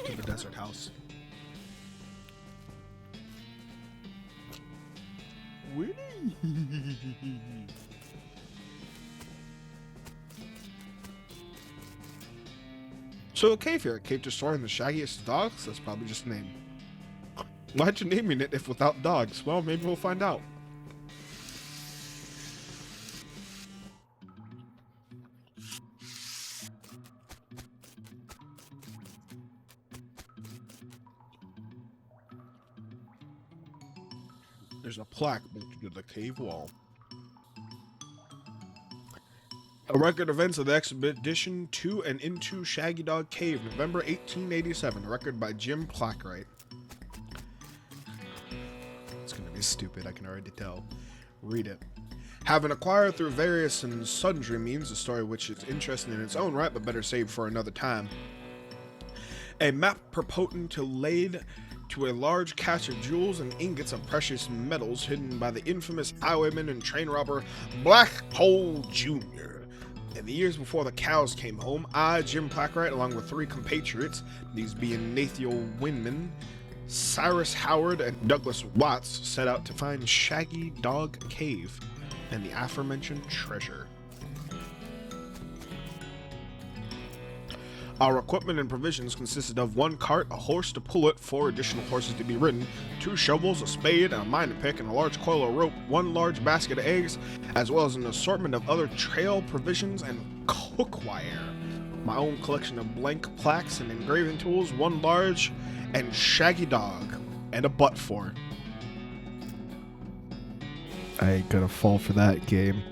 to the desert house. So a cave here, a cave to store in the shaggiest dogs? That's probably just a name. Why'd you naming it if without dogs? Well, maybe we'll find out. There's a plaque bolted to the cave wall. A record events of the expedition to and into Shaggy Dog Cave, November 1887. A record by Jim Plackwright. It's gonna be stupid, I can already tell. Read it. Having acquired through various and sundry means a story which is interesting in its own right, but better saved for another time. A map purporting to lead to a large cache of jewels and ingots of precious metals hidden by the infamous highwayman and train robber Black Hole Jr. In the years before the cows came home, I, Jim Plackwright, along with 3 compatriots, these being Nathaniel Winman, Cyrus Howard, and Douglas Watts, set out to find Shaggy Dog Cave and the aforementioned treasure. Our equipment and provisions consisted of 1 cart, a horse to pull it, 4 additional horses to be ridden, 2 shovels, a spade, and a mining pick, and a large coil of rope, 1 large basket of eggs, as well as an assortment of other trail provisions and cookware. My own collection of blank plaques and engraving tools, 1 large and shaggy dog, and a butt for it. I ain't gonna fall for that game.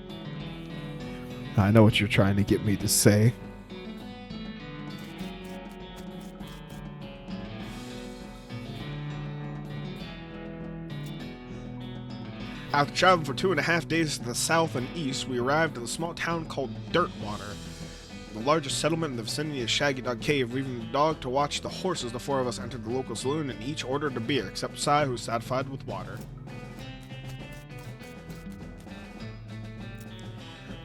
I know what you're trying to get me to say. After traveling for 2.5 days to the south and east, we arrived at a small town called Dirtwater, the largest settlement in the vicinity of Shaggy Dog Cave. Leaving the dog to watch the horses, the four of us entered the local saloon and each ordered a beer, except Sai, who was satisfied with water.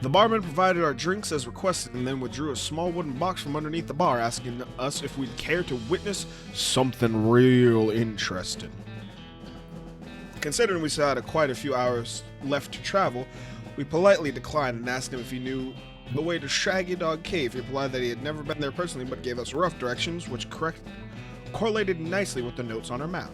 The barman provided our drinks as requested and then withdrew a small wooden box from underneath the bar, asking us if we'd care to witness something real interesting. Considering we still had quite a few hours left to travel, we politely declined and asked him if he knew the way to Shaggy Dog Cave. He replied that he had never been there personally, but gave us rough directions, which correlated nicely with the notes on our map.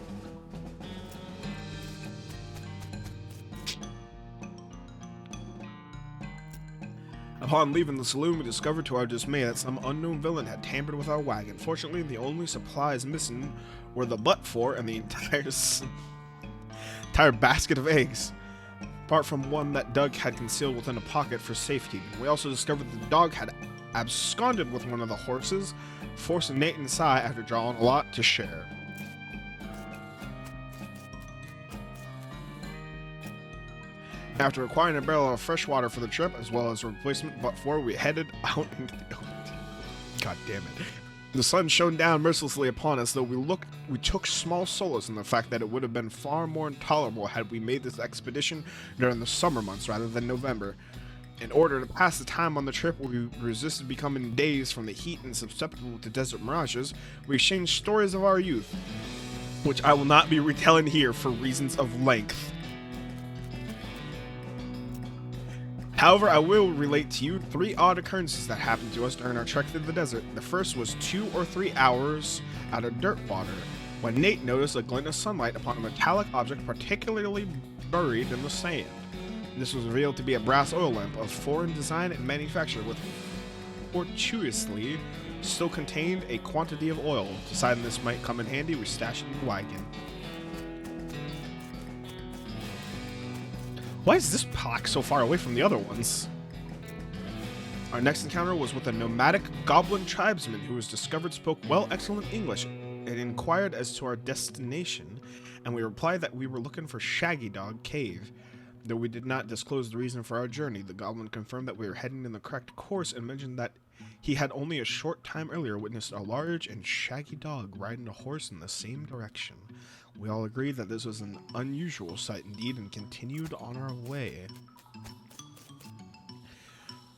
Upon leaving the saloon, we discovered to our dismay that some unknown villain had tampered with our wagon. Fortunately, the only supplies missing were the but-for and the entire basket of eggs, apart from one that Doug had concealed within a pocket for safekeeping. We also discovered that the dog had absconded with one of the horses, forcing Nate and Sai, after drawing a lot, to share. After acquiring a barrel of fresh water for the trip, as well as a replacement but-for, we headed out into the open. God damn it. The sun shone down mercilessly upon us, though we took small solace in the fact that it would have been far more intolerable had we made this expedition during the summer months rather than November. In order to pass the time on the trip, we resisted becoming dazed from the heat and susceptible to desert mirages. We exchanged stories of our youth, which I will not be retelling here for reasons of length. However, I will relate to you 3 odd occurrences that happened to us during our trek through the desert. The first was 2 or 3 hours out of Dirtwater, when Nate noticed a glint of sunlight upon a metallic object particularly buried in the sand. This was revealed to be a brass oil lamp of foreign design and manufacture, which fortuitously still contained a quantity of oil. Deciding this might come in handy, we stashed it in the wagon. Why is this plaque so far away from the other ones? Our next encounter was with a nomadic goblin tribesman who was discovered spoke excellent English and inquired as to our destination, and we replied that we were looking for Shaggy Dog Cave. Though we did not disclose the reason for our journey, the goblin confirmed that we were heading in the correct course and mentioned that he had only a short time earlier witnessed a large and shaggy dog riding a horse in the same direction. We all agreed that this was an unusual sight indeed and continued on our way.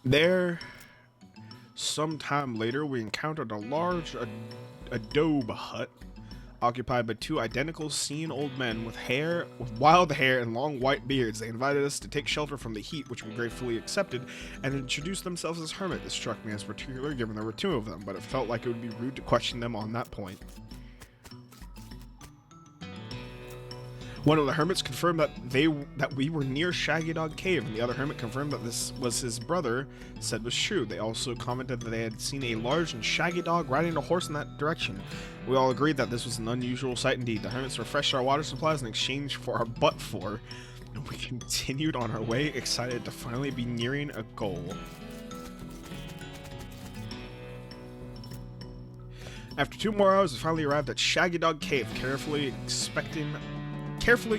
There, sometime later, we encountered a large adobe hut occupied by 2 identical seen old men with wild hair and long white beards. They invited us to take shelter from the heat, which we gratefully accepted, and introduced themselves as hermit. This struck me as particular given there were 2 of them, but it felt like it would be rude to question them on that point. One of the hermits confirmed that we were near Shaggy Dog Cave, and the other hermit confirmed that this was his brother, said was true. They also commented that they had seen a large and shaggy dog riding a horse in that direction. We all agreed that this was an unusual sight indeed. The hermits refreshed our water supplies in exchange for our but-for, and we continued on our way, excited to finally be nearing a goal. After 2 more hours, we finally arrived at Shaggy Dog Cave, carefully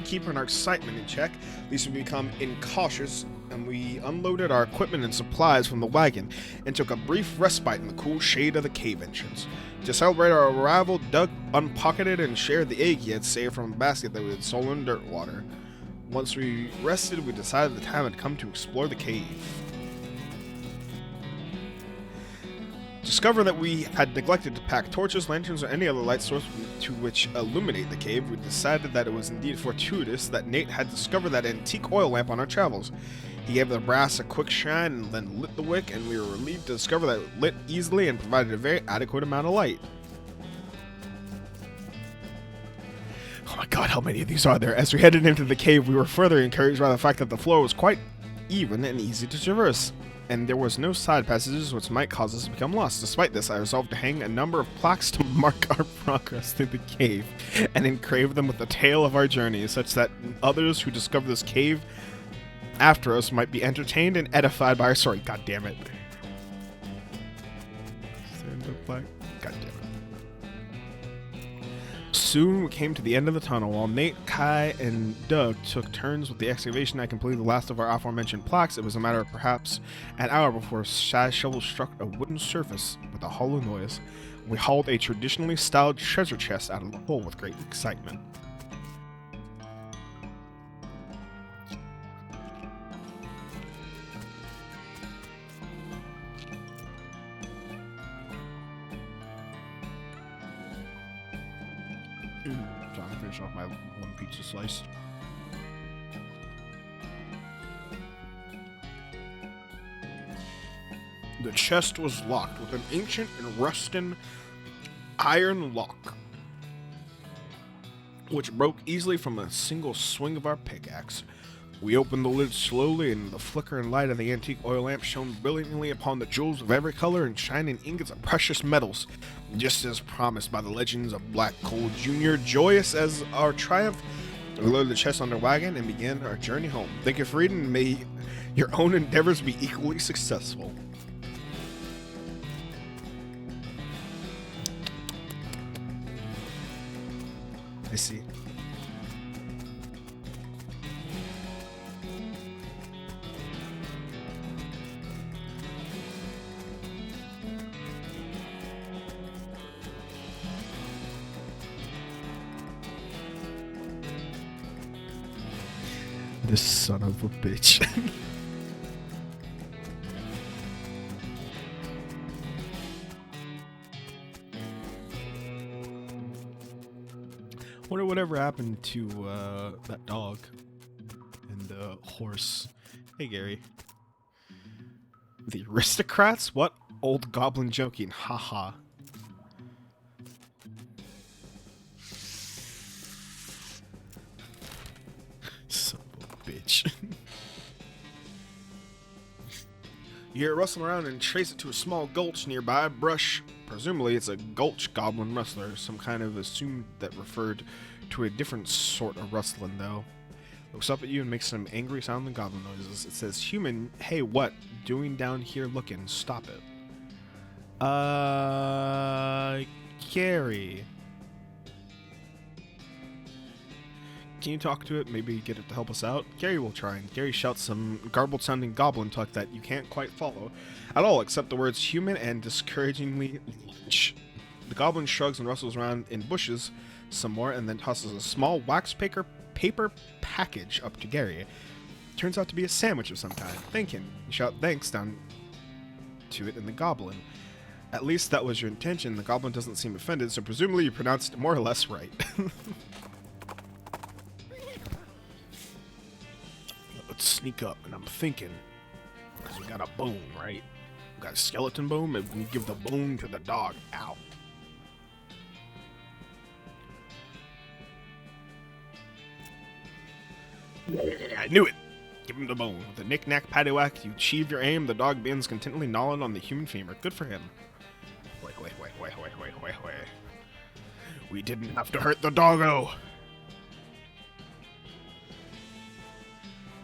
keeping our excitement in check, lest we become incautious, and we unloaded our equipment and supplies from the wagon and took a brief respite in the cool shade of the cave entrance. To celebrate our arrival, Doug unpocketed and shared the egg he had saved from a basket that we had stolen in Dirtwater. Once we rested, we decided the time had come to explore the cave. Discover that we had neglected to pack torches, lanterns, or any other light source to which illuminate the cave. We decided that it was indeed fortuitous that Nate had discovered that antique oil lamp on our travels. He gave the brass a quick shine and then lit the wick, and we were relieved to discover that it lit easily and provided a very adequate amount of light. Oh my god, how many of these are there? As we headed into the cave, we were further encouraged by the fact that the floor was quite even and easy to traverse, and there was no side passages which might cause us to become lost. Despite this, I resolved to hang a number of plaques to mark our progress through the cave and engrave them with the tale of our journey, such that others who discover this cave after us might be entertained and edified by our story. God damn it. Stand up like... God damn it. Soon we came to the end of the tunnel. While Nate, Kai, and Doug took turns with the excavation, I completed the last of our aforementioned plaques. It was a matter of perhaps an hour before Shy's shovel struck a wooden surface with a hollow noise. We hauled a traditionally styled treasure chest out of the hole with great excitement. Trying to finish off my one pizza slice. The chest was locked with an ancient and rusted iron lock, which broke easily from a single swing of our pickaxe. We opened the lid slowly, and the flicker and light of the antique oil lamp shone brilliantly upon the jewels of every color and shining ingots of precious metals, just as promised by the legends of Black Coal Jr. Joyous as our triumph, we loaded the chest on the wagon and began our journey home. Thank you for reading, and may your own endeavors be equally successful. I see. This son of a bitch. Wonder whatever happened to that dog and the horse. Hey Gary. The aristocrats? What? Old goblin joking. Haha. Son of a bitch. You hear it rustling around and trace it to a small gulch nearby. Brush. Presumably it's a gulch goblin rustler. Some kind of assumed that referred to a different sort of rustling, though. Looks up at you and makes some angry sounding goblin noises. It says, "Human, hey, what? Doing down here looking? Stop it." Gary. Can you talk to it? Maybe get it to help us out? Gary will try, and Gary shouts some garbled sounding goblin talk that you can't quite follow at all, except the words human and discouragingly lich. The goblin shrugs and rustles around in bushes some more, and then tosses a small wax paper package up to Gary. Turns out to be a sandwich of some kind. Thank him. You shout thanks down to it in the goblin. At least that was your intention. The goblin doesn't seem offended, so presumably you pronounced it more or less right. Let's sneak up, and I'm thinking, because we got a bone, right? We got a skeleton bone, and we give the bone to the dog. Ow. I knew it! Give him the bone. With a knick-knack paddywhack, you achieve your aim. The dog begins contentedly gnawing on the human femur. Good for him. Wait. We didn't have to hurt the doggo!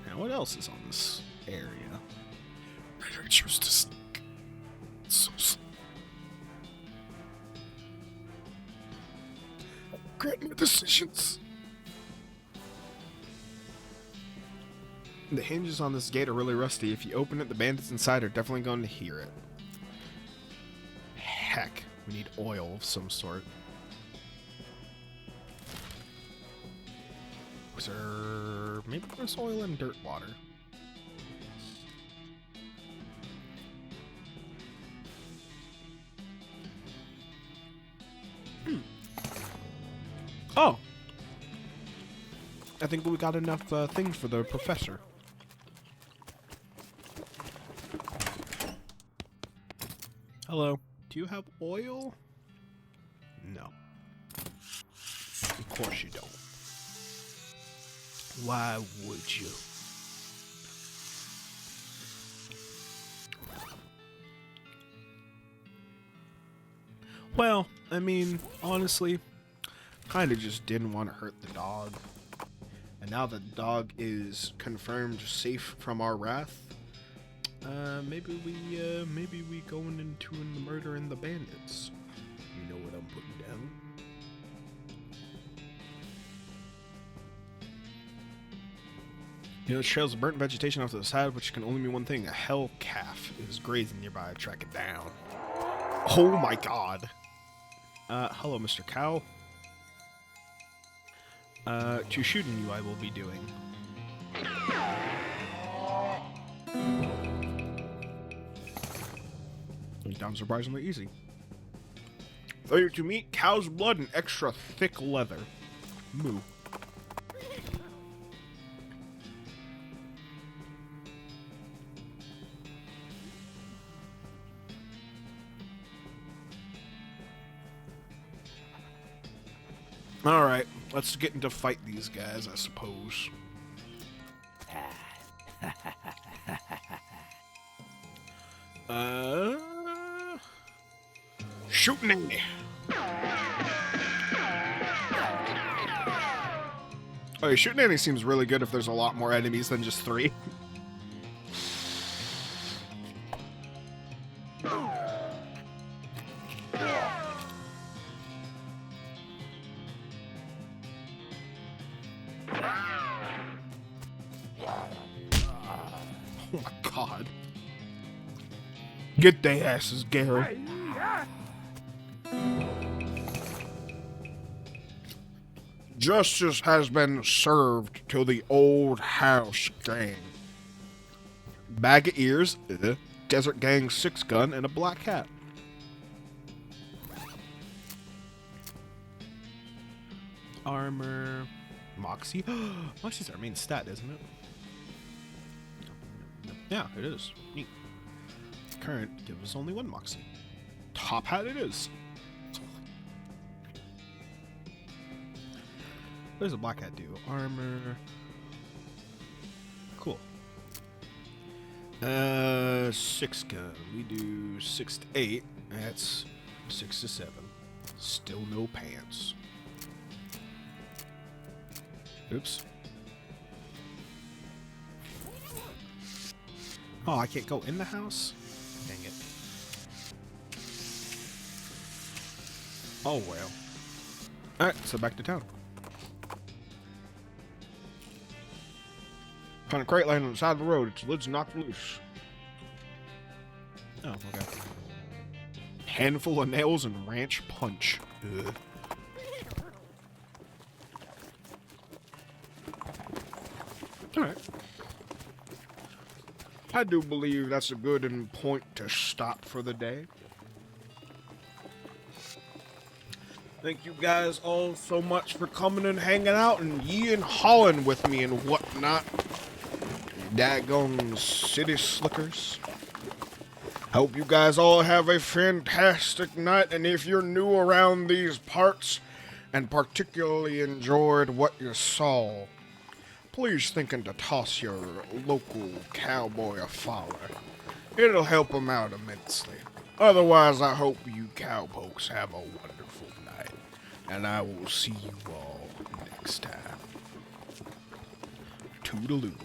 Now, what else is on this area? I choose to sneak. So slow. I regret my decisions. The hinges on this gate are really rusty. If you open it, the bandits inside are definitely going to hear it. Heck, we need oil of some sort. Was there... maybe there's oil and dirt water. Oh! I think we got enough things for the professor. Hello. Do you have oil? No. Of course you don't. Why would you? Well, I mean, honestly, kind of just didn't want to hurt the dog. And now the dog is confirmed safe from our wrath. Maybe we going into the murder and the bandits. You know what I'm putting down. You know, trails of burnt vegetation off to the side, which can only mean one thing. A hell calf is grazing nearby. Track it down. Oh my god. Hello, Mr. Cow. To shooting you I will be doing. Down surprisingly easy. Failure to meat, cow's blood, and extra thick leather. Moo. Alright, let's get into fight these guys, I suppose. Shooting me. Oh, shooting Annie seems really good if there's a lot more enemies than just 3. Oh my god. Get their asses, Gary. Justice has been served to the old house gang. Bag of ears, desert gang 6-gun, and a black hat. Armor, Moxie. Moxie's our main stat, isn't it? Yeah, it is. Neat. Current gives us only 1 Moxie. Top hat it is. What does a black hat do? Armor. Cool. 6-gun. We do 6 to 8. That's 6 to 7. Still no pants. Oops. Oh, I can't go in the house? Dang it. Oh well. Alright, so back to town. Found a crate laying on the side of the road. Its lid's knocked loose. Oh, okay. Handful of nails and ranch punch. Ugh. Alright. I do believe that's a good point to stop for the day. Thank you guys all so much for coming and hanging out and yeeing hawing with me and whatnot. Daggone city slickers. Hope you guys all have a fantastic night, and if you're new around these parts and particularly enjoyed what you saw, please thinking to toss your local cowboy a follow. It'll help them out immensely. Otherwise, I hope you cowpokes have a wonderful night, and I will see you all next time. Toodaloo.